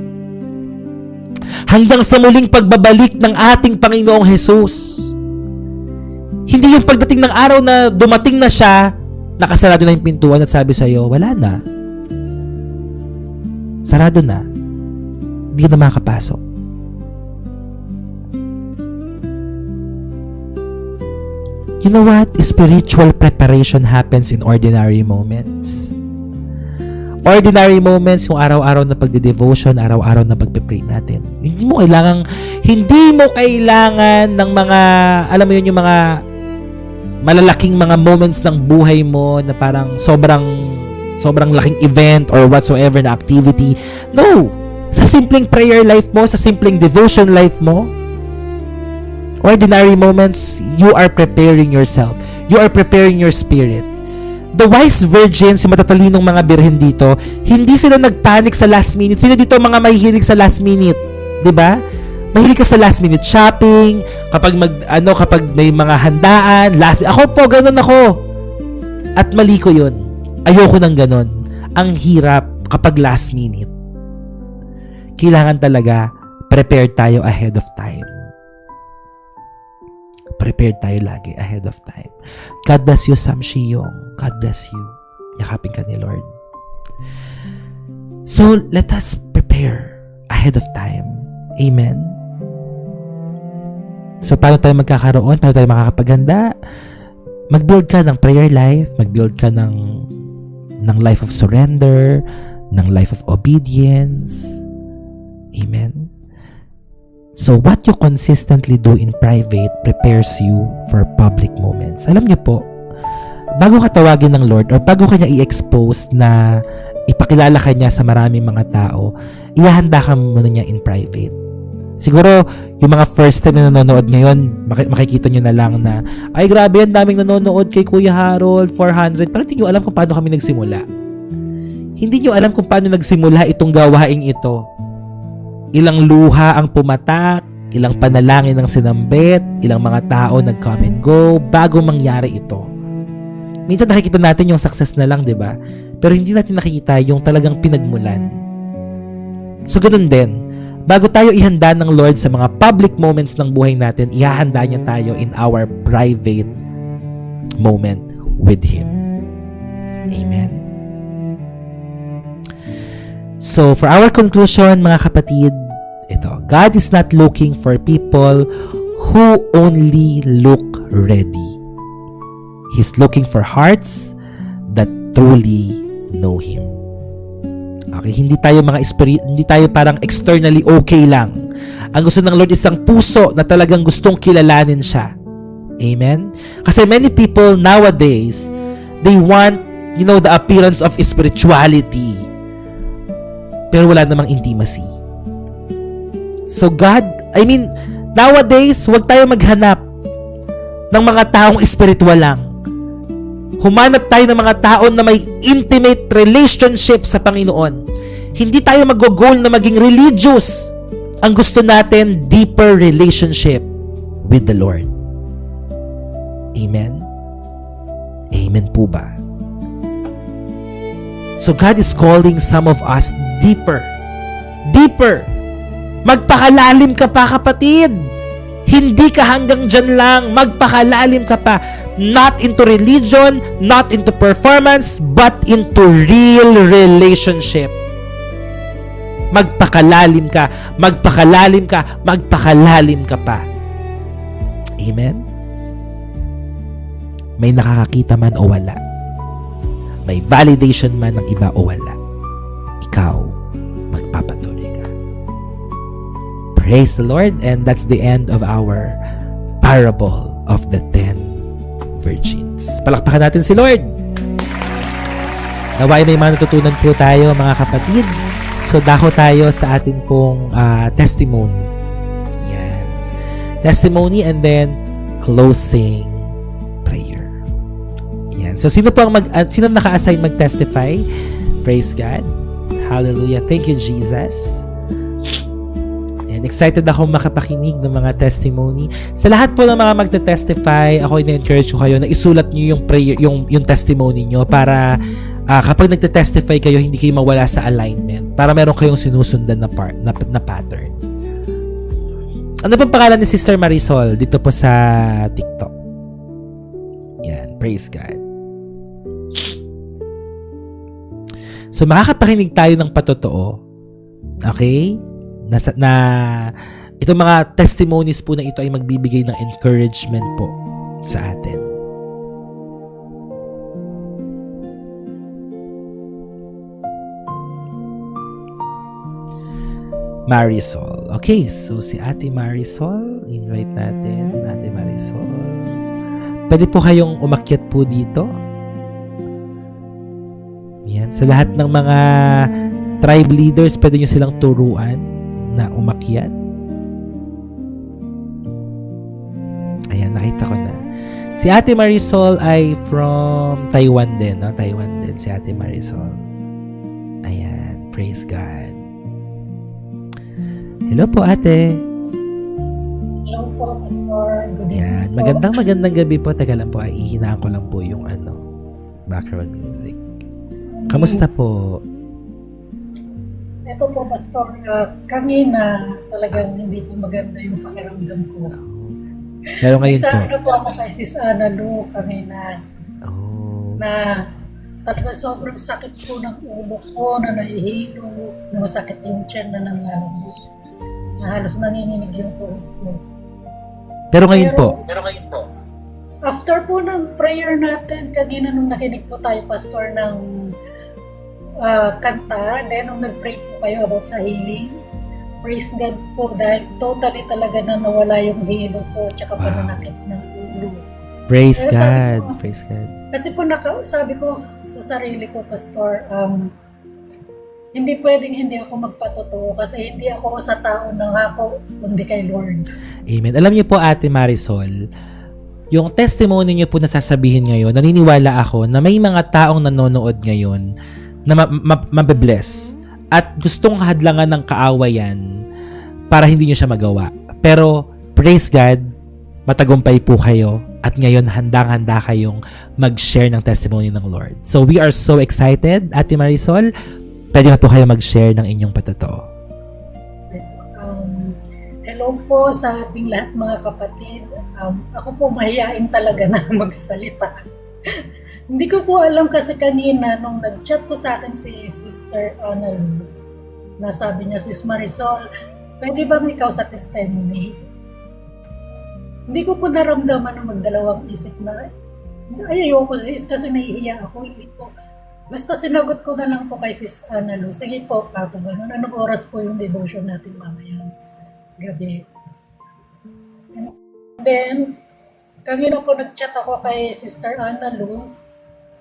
Speaker 1: hanggang sa muling pagbabalik ng ating Panginoong Jesus. Hindi yung pagdating ng araw na dumating na siya, nakasarado na yung pintuan at sabi sa'yo, wala na. Sarado na. Hindi ka na makakapasok. You know what? Spiritual preparation happens in ordinary moments. Ordinary moments, yung araw-araw na pagde-devotion, araw-araw na pagpe-pray natin. Hindi mo kailangan ng mga, alam mo yun, yung mga malalaking mga moments ng buhay mo na parang sobrang laking event or whatsoever na activity. No! Sa simpleng prayer life mo, sa simpleng devotion life mo, ordinary moments, you are preparing yourself. You are preparing your spirit. The wise virgins, yung matatalinong mga birhen dito, hindi sila nagpanic sa last minute. Sino dito mga mahihilig sa last minute? 'Di ba? Mahilig ka sa last minute shopping, kapag may mga handaan, ako po, ganun ako. At mali ko 'yun. Ayoko ng ganun. Ang hirap kapag last minute. Kailangan talaga prepare tayo ahead of time. Prepare tayo lagi ahead of time. God bless you, Sam Shiyong. God bless you. Yakapin ka ni Lord. So, let us prepare ahead of time. Amen? So, paano tayo magkakaroon? Paano tayo makakapaghanda? Mag-build ka ng prayer life. Mag-build ka ng life of surrender, ng life of obedience. Amen? So what you consistently do in private prepares you for public moments. Alam niyo po, bago ka tawagin ng Lord or bago ka niya i-expose na ipakilala ka niya sa maraming mga tao, ihahanda ka muna niya in private. Siguro, yung mga first time na nanonood ngayon, makikita nyo na lang na, ay grabe, ang daming nanonood kay Kuya Harold, 400. Pero hindi nyo alam kung paano kami nagsimula. Hindi nyo alam kung paano nagsimula itong gawaing ito. Ilang luha ang pumatak, ilang panalangin ang sinambit, ilang mga tao nag-come and go, bago mangyari ito. Minsan nakikita natin yung success na lang, di ba? Pero hindi natin nakikita yung talagang pinagmulan. So, ganun din. Bago tayo ihanda ng Lord sa mga public moments ng buhay natin, ihahanda niya tayo in our private moment with Him. Amen. So, for our conclusion, mga kapatid, ito, God is not looking for people who only look ready. He's looking for hearts that truly know Him. Okay, hindi tayo hindi tayo parang externally okay lang. Ang gusto ng Lord is ang puso na talagang gustong kilalanin siya. Amen? Kasi many people nowadays, they want, the appearance of spirituality. Pero wala namang intimacy. So nowadays, huwag tayo maghanap ng mga taong spiritual lang. Humanap tayo ng mga tao na may intimate relationship sa Panginoon. Hindi tayo mag-goal na maging religious. Ang gusto natin, deeper relationship with the Lord. Amen? Amen po ba? So God is calling some of us deeper. Deeper. Magpakalalim ka pa, kapatid. Hindi ka hanggang dyan lang. Magpakalalim ka pa. Not into religion, not into performance, but into real relationship. Magpakalalim ka, magpakalalim ka, magpakalalim ka pa. Amen? May nakakakita man o wala. May validation man ng iba o wala. Ikaw, magpapatuloy ka. Praise the Lord, and that's the end of our parable of the 10 virgins. Palakpakan natin si Lord. Naway may matutunan po tayo, mga kapatid. So, dako tayo sa atin pong testimony. Yan. Testimony and then closing prayer. Yan. So, sino naka-assign mag-testify? Praise God. Hallelujah. Thank you, Jesus. And excited ako makapakinig ng mga testimony. Sa lahat po ng mga magte-testify, ako ina-encourage ko kayo na isulat niyo yung prayer, yung testimony niyo para kapag nagte-testify kayo, hindi kayo mawala sa alignment. Para meron kayong sinusundan na pattern. Ano pong pangalan ni Sister Marisol dito po sa TikTok? Yan, praise God. So makakapakinig tayo ng patotoo. Okay? Itong mga testimonies po na ito ay magbibigay ng encouragement po sa atin. Marisol. Okay, so si Ate Marisol, invite natin. Ate Marisol. Pwede po kayong umakyat po dito. Yan. Sa lahat ng mga tribe leaders, pwede nyo silang turuan na umakyat. Ayan, nakita ko na. Si Ate Marisol ay from Taiwan din, no? Taiwan din si Ate Marisol. Ayan, praise God. Hello po, Ate.
Speaker 2: Hello po, Pastor. Good evening.
Speaker 1: Ayan, magandang gabi po. Teka lang po, ihinaan ko lang po yung background music. Kamusta po?
Speaker 2: Ito po, Pastor. Kanina, talagang hindi po maganda yung pakiramdam ko.
Speaker 1: Pero ngayon po.
Speaker 2: Sa po ako kay Sis Ana Lu kanina. Na talaga sobrang sakit po ng ulo ko, na nahihilo, na masakit yung tiyan na nangalambot. Na halos nanginginig yung tuhod ko.
Speaker 1: Pero ngayon po.
Speaker 2: After po ng prayer natin, kanina nung nakinig po tayo, Pastor, ng kanta, then nung nag-pray po kayo about sa healing, praise God po dahil totally talaga na nawala yung hilo ko tsaka pananakit ng ulo.
Speaker 1: Praise
Speaker 2: Pero
Speaker 1: God.
Speaker 2: sabi ko,
Speaker 1: Praise God.
Speaker 2: Kasi po sabi ko sa sarili ko, Pastor, hindi pwedeng hindi ako magpatotoo kasi hindi ako sa tao ng ako, kundi kay Lord.
Speaker 1: Amen. Alam niyo po, Ate Marisol, yung testimony niyo po na sasabihin ngayon, naniniwala ako na may mga taong nanonood ngayon na mabe-bless at gustong hadlangan ng kaawayan para hindi niyo siya magawa. Pero, praise God, matagumpay po kayo at ngayon handang-handa kayong mag-share ng testimony ng Lord. So, we are so excited, Ate Marisol. Pwede na po kayo mag-share ng inyong patotoo.
Speaker 2: Hello po sa ating lahat mga kapatid. Ako po mahihain talaga na magsalita. Hindi ko po alam kasi kanina nung nag-chat po sa akin si Sister Ana Lulu, nasabi niya, Sis Marisol, pwede bang ikaw sa testimony? Hindi ko po naramdaman na magdalawang isip na ayoko sis kasi nahihiya ako. Hindi po. Basta sinagot ko na lang po kay Sis Ana Lulu. Sige po, ako ganun. Anong oras po yung devotion natin mamayang gabi? And then, kanina po nag-chat ako kay Sister Ana Lulu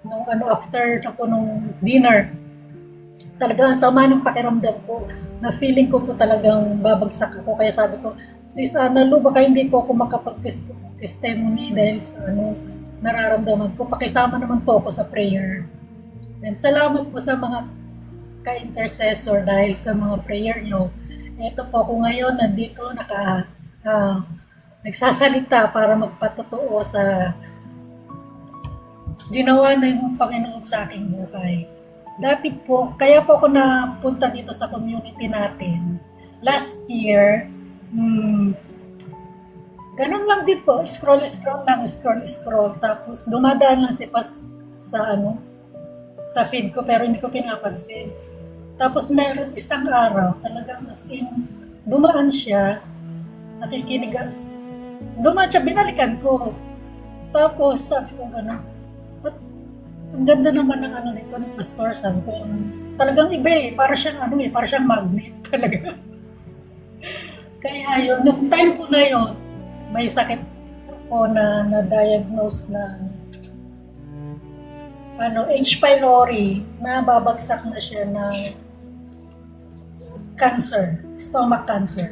Speaker 2: nung after na po nung dinner. Talagang sama ng pakiramdam ko na feeling ko po talagang babagsak ako. Kaya sabi ko, Sis Ana Lulu, baka hindi po ako makapag-testimony dahil sa nararamdaman ko. Pakisama naman po ako sa prayer. And salamat po sa mga ka-intercessor dahil sa mga prayer nyo. Ito po ako ngayon, nandito, nagsasalita para magpatotoo sa ginawa na yung Panginoon sa aking buhay. Dati po, kaya po ako napunta dito sa community natin. Last year, ganun lang din po, scroll. Tapos dumadaan lang si Pas sa feed ko pero hindi ko pinapansin. Tapos meron isang araw, talagang as in, dumaan siya, binalikan ko. Tapos sabi ko gano'n, ang ganda naman ng nito ni Pastor, sabi ko, talagang iba para siyang magnet talaga. Kaya yun, nung time ko na yun, may sakit ko na diagnose na H. pylori, na babagsak na siya ng cancer, stomach cancer.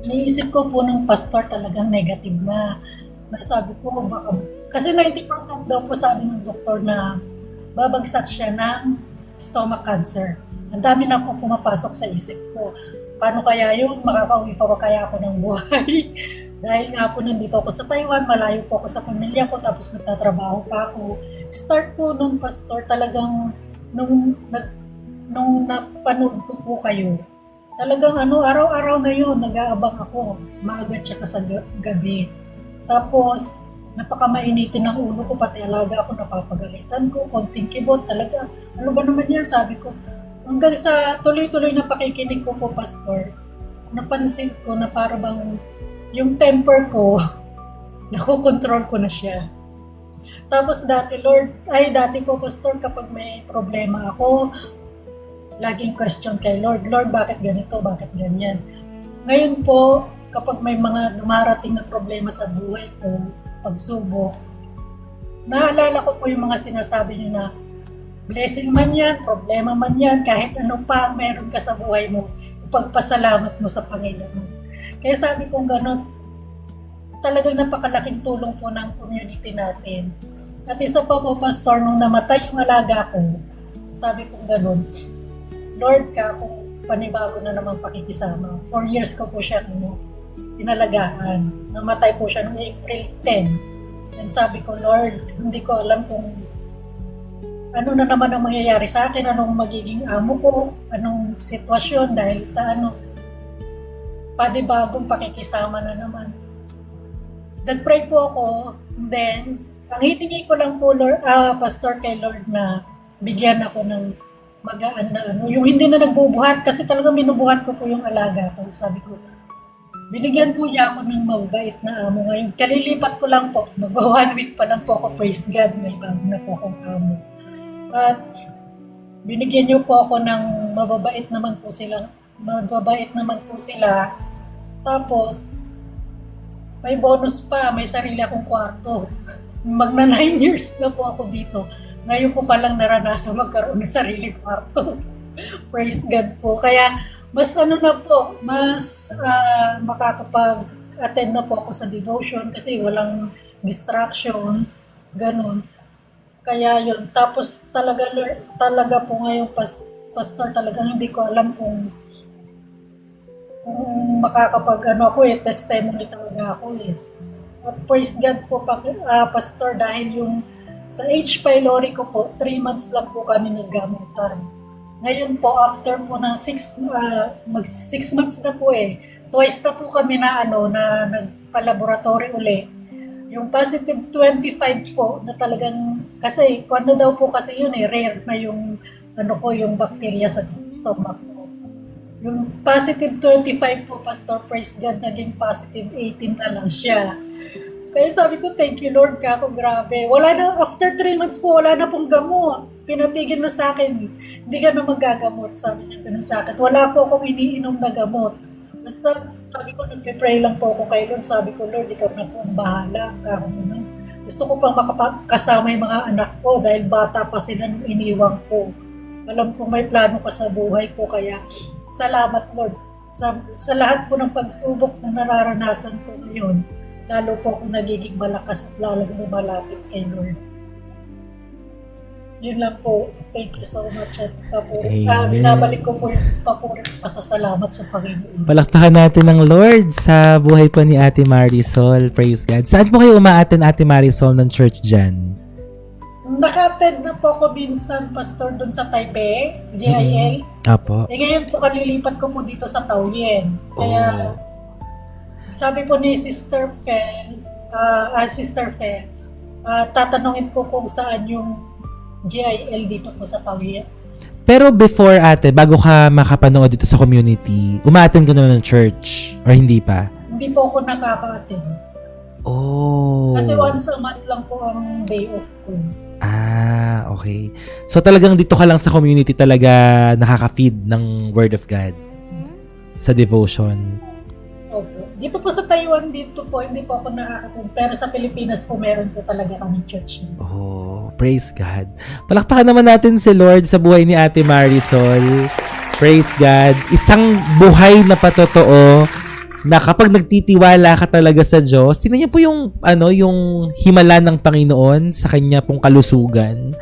Speaker 2: Naisip ko po ng pastor talagang negative na. Nasabi ko, baka, kasi 90% daw po sabi ng doktor na babagsak siya ng stomach cancer. Ang dami na po pumapasok sa isip ko. Paano kaya yun? Makakauwi pa ba kaya ako ng buhay? Dahil nga po nandito ako sa Taiwan, malayo po ako sa pamilya ko, tapos nagtatrabaho pa ako. Start po nung pastor, talagang nung napanood ko po kayo, talagang araw-araw na yun, nag-aabang ako, maaga tsaka sa gabi. Tapos, napakamainitin ng ulo ko, pati alaga ako, napapagalitan ko, konting kibot, talaga, ano ba naman yan, sabi ko. Hanggang sa tuloy-tuloy na pakikinig ko po, pastor, napansin ko na para bang yung temper ko, nakokontrol ko na siya. Tapos dati po, pastor, kapag may problema ako, laging question kay Lord, bakit ganito, bakit ganyan? Ngayon po, kapag may mga dumarating na problema sa buhay ko, pagsubok, naalala ko po yung mga sinasabi niyo na blessing man yan, problema man yan, kahit ano pa meron ka sa buhay mo, ipagpasalamat mo sa Panginoon. Kaya sabi kong gano'n, talagang napakalaking tulong po ng community natin. At isa pa po, pastor, nung namatay yung alaga ko, sabi kong gano'n, Lord ka, kung panibago na naman pakikisama. 4 years ko po siya inalagaan. Namatay po siya noong April 10. And sabi ko, Lord, hindi ko alam kung ano na naman ang mangyayari sa akin, anong magiging amo ko, anong sitwasyon dahil sa panibagong pakikisama na naman. Nag-pray po ako, then, ang hiningi ko lang po, Lord, pastor, kay Lord na bigyan ako ng magaan na yung hindi na nagbubuhat, kasi talagang binubuhat ko po yung alaga ko. Sabi ko, binigyan po niya ako ng mabait na amo. Ngayon, kalilipat ko lang po, mag-1 week pa lang po ako, praise God, may bago na po akong amo. At binigyan niyo po ako ng mababait naman po silang Magbabait naman po sila. Tapos, may bonus pa, may sarili akong kwarto. Magna 9 years na po ako dito. Ngayon ko palang naranasan magkaroon ng sarili kwarto. Praise God po. Kaya, mas makakapag-attend na po ako sa devotion kasi walang distraction, ganun. Kaya yun. Tapos talaga po ngayong pastor, talagang hindi ko alam kung testimony talaga ako eh. At praise God po, pastor, dahil yung sa H. pylori ko po, 3 months lang po kami naggamutan. Ngayon po, after po ng 6 months na po eh, twice na po kami na nagpa-laboratory uli. Yung positive 25 po, na talagang, kasi, kung daw po kasi yun eh, rare na yung, yung bacteria sa stomach ko. Yung positive 25 po, Pastor, praise God, naging positive 18 na lang siya. Kaya sabi ko, thank you Lord, kako, grabe. Wala na, after 3 months po, wala na pong gamot. Pinatigil na sa akin, hindi ka na magagamot, sabi niya ganun sa akin. Wala po akong iniinom na gamot. Basta, sabi ko, nagpe-pray lang po ako kay Lord. Sabi ko, Lord, ikaw na po ang bahala. Kako, gusto ko pang makasama yung mga anak ko dahil bata pa sila nung iniwang ko. Alam kong may plano ka sa buhay ko, kaya salamat Lord. Sa lahat po ng pagsubok na nararanasan ko ngayon, lalo po akong nagiging malakas at lalo lumalapit kay Lord. Yun lang po. Thank you so much. At binabalik ko po yung papurit pasasalamat sa Panginoon.
Speaker 1: Palakpakan natin ng Lord sa buhay po ni Ate Marisol. Praise God. Saan po kayo umaaten, Ate Marisol, ng church dyan?
Speaker 2: Naka-attend na po ako minsan, Pastor, dun sa Taipei, GIL.
Speaker 1: Apo.
Speaker 2: Ngayon po, kalilipat ko po dito sa Taoyuan. Kaya, sabi po ni Sister Fe, tatanungin ko kung saan yung GIL dito po sa Taoyuan.
Speaker 1: Pero before, ate, bago ka makapanood dito sa community, umaattend ka na ng church? Or hindi pa?
Speaker 2: Hindi po ako nakaka-attend.
Speaker 1: Oh.
Speaker 2: Kasi once a month lang po ang day off ko.
Speaker 1: Okay. So talagang dito ka lang sa community talaga nakaka-feed ng Word of God sa devotion.
Speaker 2: Opo. Dito po sa Taiwan, hindi po ako nakaka-attend. Pero sa Pilipinas po, meron po talaga kami church.
Speaker 1: Praise God. Palakpakan naman natin si Lord sa buhay ni Ate Marisol. Praise God. Isang buhay na patotoo na kapag nagtitiwala ka talaga sa Diyos, tingnan niyo po yung himala ng Panginoon sa kanya pong kalusugan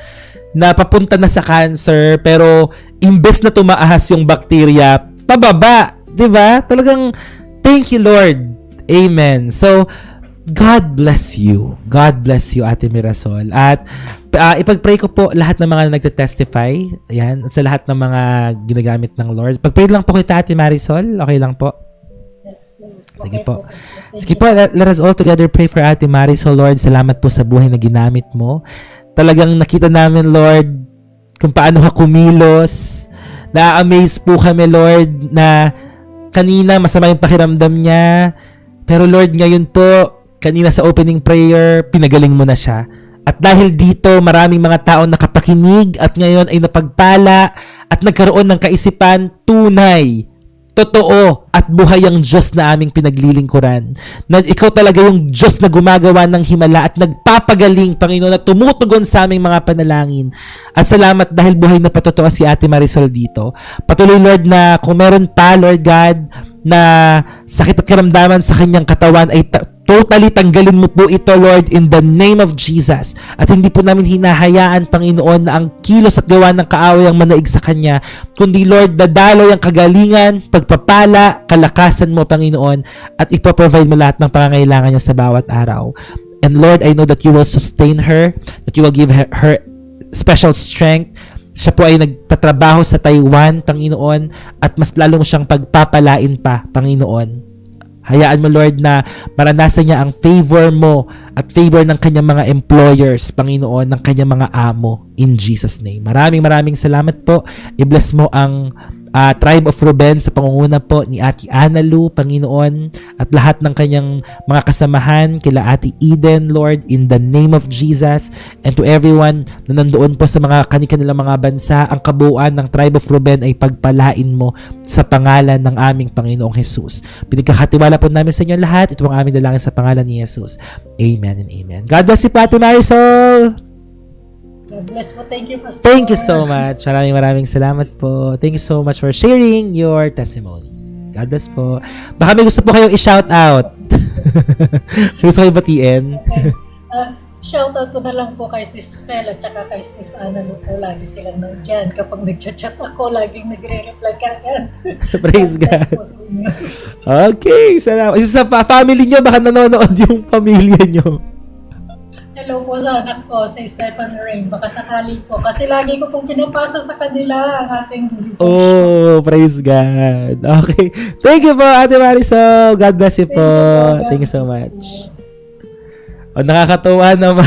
Speaker 1: na papunta na sa cancer, pero imbes na tumaas yung bacteria, pababa, 'di ba? Talagang thank you Lord. Amen. So God bless you. God bless you, Ate Marisol. At ipag-pray ko po lahat ng mga nagte-testify. Ayan, sa lahat ng mga ginagamit ng Lord. Pag-pray lang po kita, Ate Marisol. Okay lang po?
Speaker 2: Yes po.
Speaker 1: Sige po. Sige po, let us all together pray for Ate Marisol, Lord. Salamat po sa buhay na ginamit mo. Talagang nakita namin, Lord, kung paano ka kumilos. Na-amaze po kami, Lord, na kanina masama yung pakiramdam niya. Pero Lord, ngayon po, kanina sa opening prayer, pinagaling mo na siya. At dahil dito, maraming mga tao nakapakinig at ngayon ay napagpala at nagkaroon ng kaisipan, tunay, totoo at buhay ang Diyos na aming pinaglilingkuran. Na ikaw talaga yung Diyos na gumagawa ng himala at nagpapagaling, Panginoon, at tumutugon sa aming mga panalangin. At salamat dahil buhay na patotoo si Ate Marisol dito. Patuloy, Lord, na kung meron pa, Lord God, na sakit at karamdaman sa kanyang katawan ay totally tanggalin mo po ito, Lord, in the name of Jesus. At hindi po namin hinahayaan, Panginoon, na ang kilos at gawa ng kaaway ang manaig sa kanya, kundi, Lord, dadaloy ang kagalingan, pagpapala, kalakasan mo, Panginoon, at ipoprovide mo lahat ng pangangailangan niya sa bawat araw. And Lord, I know that you will sustain her, that you will give her special strength. Siya po ay nagpatrabaho sa Taiwan, Panginoon, at mas lalo mo siyang pagpapalain pa, Panginoon. Hayaan mo, Lord, na maranasan niya ang favor mo at favor ng kanyang mga employers, Panginoon, ng kanyang mga amo, in Jesus' name. Maraming salamat po. I-bless mo ang Tribe of Ruben sa pangunguna po ni Ate Analu, Panginoon, at lahat ng kanyang mga kasamahan, kila Ate Eden, Lord, in the name of Jesus, and to everyone na nandoon po sa mga kanilang mga bansa, ang kabuuan ng Tribe of Ruben ay pagpalain mo sa pangalan ng aming Panginoong Jesus. Pinagkakatiwala po namin sa inyo lahat. Ito ang aming dalangin sa pangalan ni Jesus. Amen and amen. God bless you po, Ate Marisol!
Speaker 2: God bless po. Thank you, Pastor.
Speaker 1: Thank you so much. Maraming salamat po. Thank you so much for sharing your testimony. God bless po. Baka may gusto po kayong i-shout out. Gusto kayo batiin?
Speaker 2: Shoutout ko na lang po kay Sis Fel at saka kay Sis Ana po. Lagi silang nandyan. Kapag nag-chat ako, laging nagre-reply ka agad.
Speaker 1: Praise God.
Speaker 2: Po sa inyo.
Speaker 1: Okay, salamat. Isa sa family nyo, baka nanonood yung pamilya nyo.
Speaker 2: Hello po sa anak ko, si Stephen Rain. Baka sakali po. Kasi lagi ko pong pinapasa sa kanila ang ating
Speaker 1: Oh, praise God. Okay. Thank you po, Ate Marisol. God bless you po. Thank you so much. Oh, nakakatuwa naman.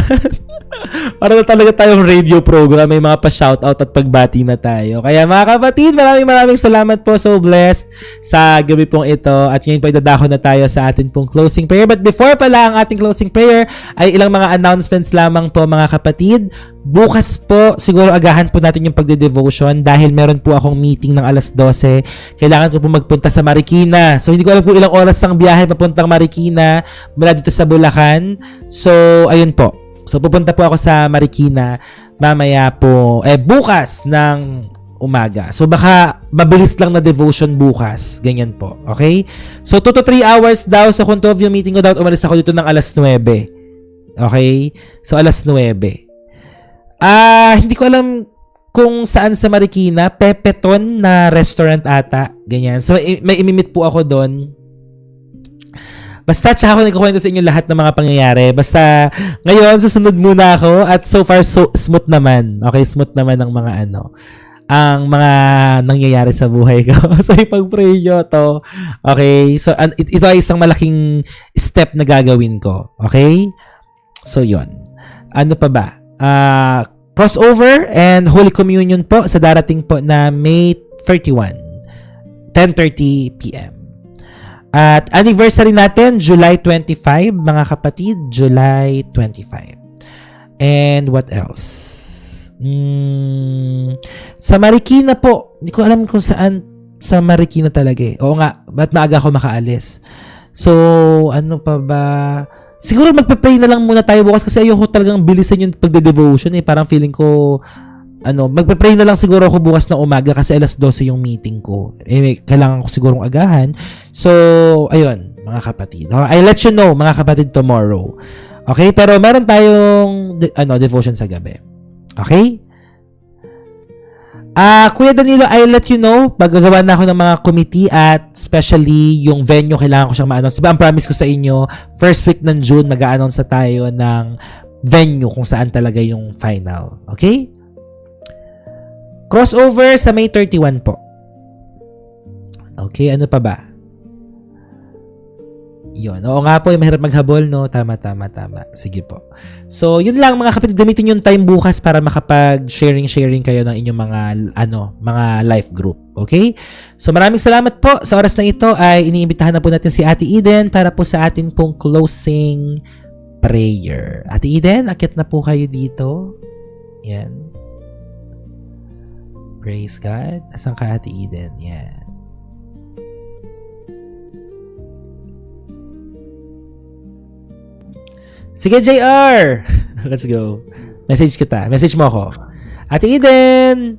Speaker 1: Para na talaga tayong radio program. May mga pa-shoutout at pagbati na tayo. Kaya mga kapatid, maraming salamat po. So blessed sa gabi pong ito. At ngayon po idadako na tayo sa atin pong closing prayer. But before pala ang ating closing prayer, ay ilang mga announcements lamang po mga kapatid. Bukas po, siguro agahan po natin yung pagde-devotion dahil meron po akong meeting ng alas 12. Kailangan ko po magpunta sa Marikina. So, hindi ko alam kung ilang oras ang biyahe papuntang Marikina mula dito sa Bulacan. So, ayun po. So, pupunta po ako sa Marikina mamaya po, bukas ng umaga. So, baka mabilis lang na devotion bukas. Ganyan po. Okay? So, 2 to 3 hours daw sa Contovio meeting ko daw. Umalis ako dito ng alas 9. Okay? So, alas 9. Hindi ko alam kung saan sa Marikina. Pepeton na restaurant ata. Ganyan. So, may imimit po ako doon. Basta, tsaka ako nagkukwento sa inyo lahat ng mga pangyayari. Basta, ngayon, susunod muna ako. At so far, so smooth naman. Okay, smooth naman ang mga ang mga nangyayari sa buhay ko. So, ipag-pray nyo to. Okay? So, ito ay isang malaking step na gagawin ko. Okay? So, yon. Ano pa ba? Crossover and Holy Communion po sa darating po na May 31, 10:30 p.m. At anniversary natin, July 25, mga kapatid, July 25. And what else? Sa Marikina po, hindi ko alam kung saan sa Marikina talaga eh. Oo nga, ba't maaga ako makaalis? So, ano pa ba? Siguro magpe-pray na lang muna tayo bukas kasi ayoko talagang bilisan yung pagde-devotion eh. Parang feeling ko, magpe-pray na lang siguro ako bukas na umaga kasi alas 12 yung meeting ko. Kailangan ko sigurong agahan. So, ayun, mga kapatid. I'll let you know, mga kapatid, tomorrow. Okay? Pero meron tayong, devotion sa gabi. Okay? Kuya Danilo, I'll let you know. Magagawa na ako ng mga committee at especially yung venue, kailangan ko siyang ma-announce. Diba, ang promise ko sa inyo, first week ng June, mag-a-announce na tayo ng venue kung saan talaga yung final. Okay? Crossover sa May 31 po. Okay, ano pa ba? Yun. Oo nga po, mahirap maghabol, no? Tama. Sige po. So, yun lang mga kapatid. Gamitin yung time bukas para makapag-sharing kayo ng inyong mga life group. Okay? So, maraming salamat po. Sa oras na ito ay iniimbitahan na po natin si Ate Eden para po sa atin pong closing prayer. Ate Eden, akit na po kayo dito. Yan. Praise God. Asan ka, Ate Eden? Yan. Sige, JR! Let's go. Message kita. Message mo ako. Ate Eden!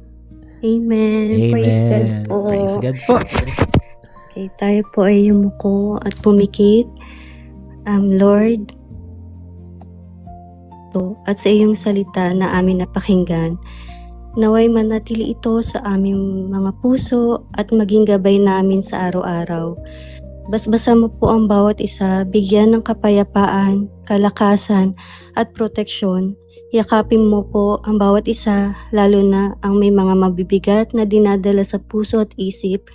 Speaker 3: Amen. Praise God po.
Speaker 1: Praise God po.
Speaker 3: Okay, tayo po ay yumuko at pumikit. Lord, at sa iyong salita na amin napakinggan, naway manatili ito sa aming mga puso at maging gabay namin sa araw-araw. Basbasa mo po ang bawat isa, bigyan ng kapayapaan, kalakasan at proteksyon. Yakapin mo po ang bawat isa, lalo na ang may mga mabibigat na dinadala sa puso at isip.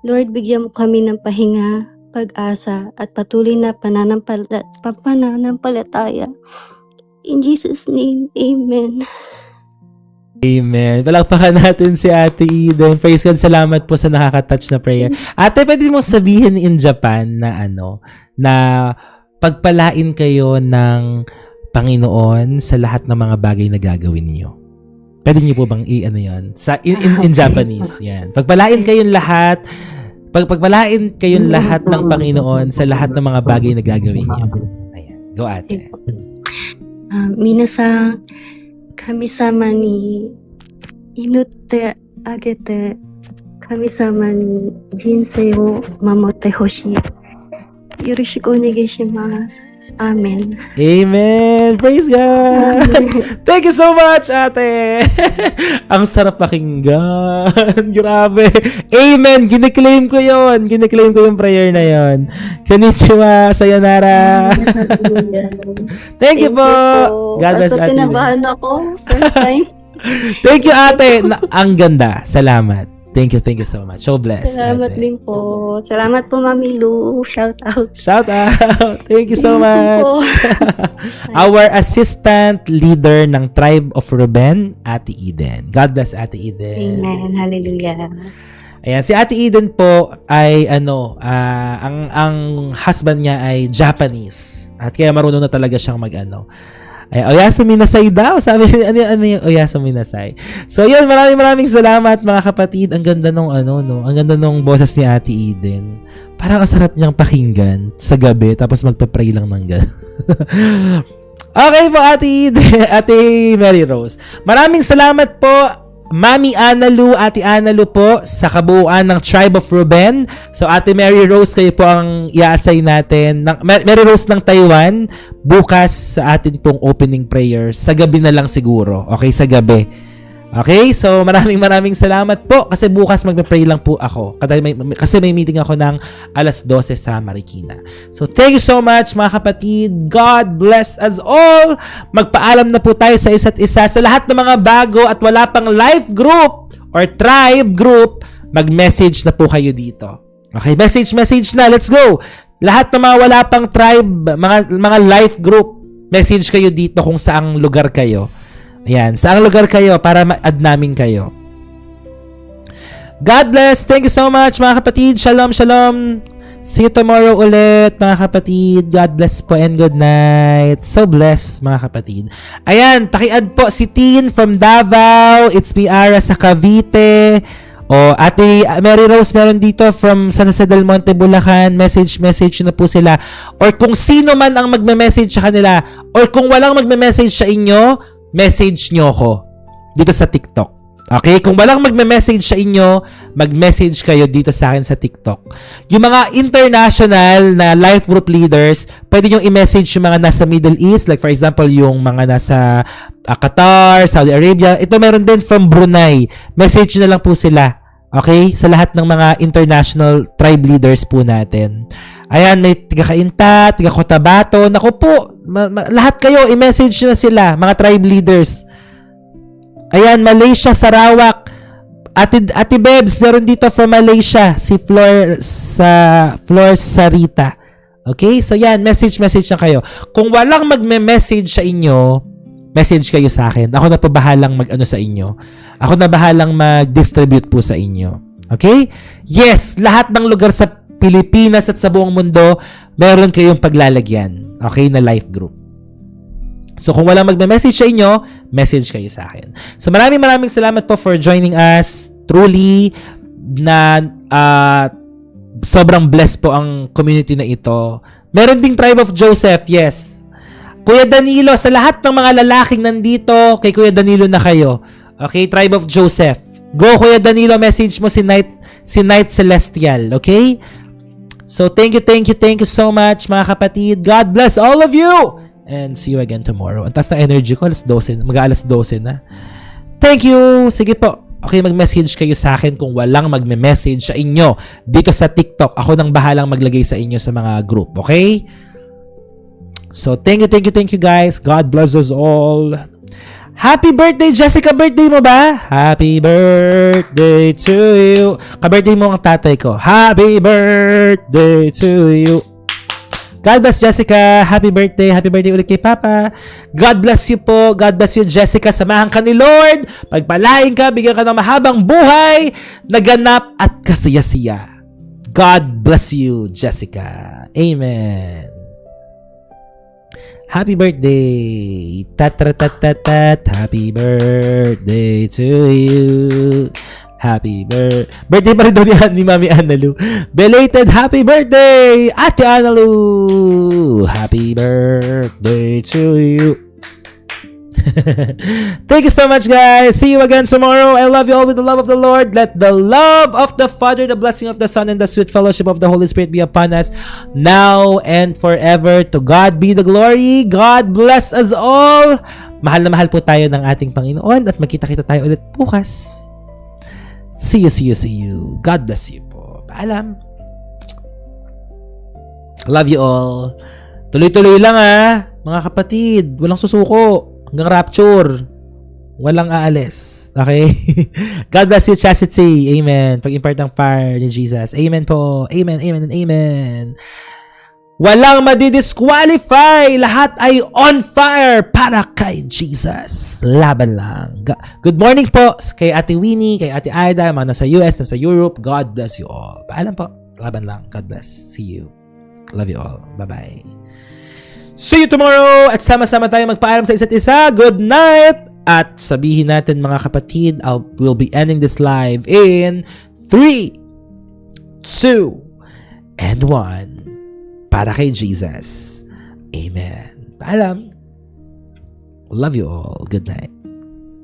Speaker 3: Lord, bigyan mo kami ng pahinga, pag-asa at patuloy na pananampalataya. In Jesus' name, Amen.
Speaker 1: Amen. Palakpakan natin si Ate Eden. Praise God. Salamat po sa nakaka-touch na prayer. Ate, pwede mo sabihin in Japan na na pagpalain kayo ng Panginoon sa lahat ng mga bagay na gagawin niyo. Pwede niyo po bang yan? Sa in Japanese, yan. Pagpalain kayong lahat, pagpalain kayong lahat ng Panginoon sa lahat ng mga bagay na gagawin niyo. Ayan. Go, Ate.
Speaker 3: Minasan, 神様に祈ってあげて、神様に人生を守ってほしい。よろしくお願いします。Amen.
Speaker 1: Amen! Praise God! Thank you so much, Ate! Ang sarap pakinggan. Grabe. Amen! Giniklaim ko yon. Giniklaim ko yung prayer na yon. Konnichiwa! Sayonara! Thank you po! God bless, Ate.
Speaker 3: Tinabahan ako. First time.
Speaker 1: Thank you, Ate! Ang ganda. Salamat. Thank you so much. So blessed,
Speaker 3: Salamat
Speaker 1: Ate.
Speaker 3: din po. Salamat po, Mami Lu. Shout out.
Speaker 1: Shout out! Thank you so much! Our assistant leader ng Tribe of Reuben, Ate Eden. God bless, Ate Eden.
Speaker 3: Amen. Hallelujah.
Speaker 1: Ayan, si Ate Eden po ay ang husband niya ay Japanese. At kaya marunong na talaga siyang ay, Oyasumi Nasai daw. Sabi, ano yung Oyasumi Nasai? So, yun, maraming salamat, mga kapatid. Ang ganda nung, ang ganda nung boses ni Ate Eden. Parang ang sarap niyang pakinggan sa gabi, tapos magpa-pray lang ng gano'n. Okay po, Ate Eden, Ate Mary Rose. Maraming salamat po, Mami Analu, Ate Analu po, sa kabuuan ng Tribe of Reuben. So, Ate Mary Rose, kayo po ang i-assign natin. Mary Rose ng Taiwan, bukas sa atin pong opening prayer. Sa gabi na lang siguro. Okay, sa gabi. Okay, so maraming salamat po kasi bukas magpe-pray lang po ako. Kasi may meeting ako ng 12:00 sa Marikina. So thank you so much, mga kapatid. God bless us all. Magpaalam na po tayo sa isa't isa. Sa lahat ng mga bago at wala pang life group or tribe group, mag-message na po kayo dito. Okay, message na. Let's go. Lahat ng mga wala pang tribe, mga life group, message kayo dito kung saang lugar kayo. Ayan, saang lugar kayo para ma-add namin kayo. God bless. Thank you so much, mga kapatid. Shalom. See you tomorrow ulit, mga kapatid. God bless po and good night. So blessed, mga kapatid. Ayan, paki-add po si Tin from Davao. It's Piara sa Cavite. Ate Mary Rose, meron dito from San Jose del Monte, Bulacan. Message na po sila. Or kung sino man ang magme-message sa kanila, or kung walang magme-message sa inyo, message nyo ko dito sa TikTok. Okay? Kung walang magme-message sa inyo, mag-message kayo dito sa akin sa TikTok. Yung mga international na life group leaders, pwede nyo i-message yung mga nasa Middle East, like for example, yung mga nasa Qatar, Saudi Arabia. Ito meron din from Brunei. Message na lang po sila. Okay? Sa lahat ng mga international tribe leaders po natin. Ayan, may tiga-Kainta, tiga-Cotabato. Naku po, lahat kayo, i-message na sila, mga tribe leaders. Ayan, Malaysia, Sarawak. Ate Bebs, meron dito from Malaysia, si Flor Sarita. Okay? So yan, message na kayo. Kung walang magme-message sa inyo, message kayo sa akin. Ako na po bahalang mag-ano sa inyo. Ako na bahalang mag-distribute po sa inyo. Okay? Yes, lahat ng lugar sa Pilipinas at sa buong mundo, meron kayong paglalagyan. Okay? Na life group. So, kung walang magme-message sa inyo, message kayo sa akin. So, maraming salamat po for joining us. Truly, na sobrang blessed po ang community na ito. Meron ding Tribe of Joseph, yes. Kuya Danilo, sa lahat ng mga lalaking nandito, kay Kuya Danilo na kayo. Okay? Tribe of Joseph. Go, Kuya Danilo, message mo si Night Celestial. Okay? So, thank you so much, mga kapatid. God bless all of you! And see you again tomorrow. Ang taas na energy ko, mag-alas 12 na. Thank you! Sige po. Okay, mag-message kayo sa akin kung walang magme-message sa inyo dito sa TikTok. Ako nang bahalang maglagay sa inyo sa mga group. Okay? So, thank you guys. God bless us all. Happy birthday, Jessica! Birthday mo ba? Happy birthday to you. Ka-birthday mo ang tatay ko. Happy birthday to you. God bless Jessica. Happy birthday. Happy birthday ulit kay Papa. God bless you po. God bless you, Jessica. Samahan ka ni Lord. Pagpalain ka, bigyan ka ng mahabang buhay, naganap at kasaya-siya. God bless you, Jessica. Amen. Happy birthday. Tat-tat-tat-tat. Happy birthday to you. Happy birthday pa rin daw ni Mami Analu. Belated happy birthday, Ate Analu. Happy birthday to you. Thank you so much, guys. See you again tomorrow. I love you all with the love of the Lord. Let the love of the Father, the blessing of the Son, and the sweet fellowship of the Holy Spirit be upon us now and forever. To God be the glory. God bless us all. Mahal na mahal po tayo ng ating Panginoon at magkita-kita tayo ulit bukas. See you. God bless you po. Paalam. Love you all. Tuloy-tuloy lang mga kapatid. Walang susuko. Hanggang rapture. Walang aalis. Okay? God bless you, Chastity. Amen. Pag-impart ng fire ni Jesus. Amen po. Amen, and amen. Walang madidisqualify. Lahat ay on fire para kay Jesus. Laban lang. Good morning po kay Ate Winnie, kay Ate Aida, mga nasa US, nasa Europe. God bless you all. Paalam po. Laban lang. God bless. See you. Love you all. Bye-bye. See you tomorrow. At sama-sama tayo magpaalam sa isa't isa. Good night. At sabihin natin mga kapatid, we'll be ending this live in 3, 2, and 1. Para kay Jesus. Amen. Paalam. Love you all. Good night.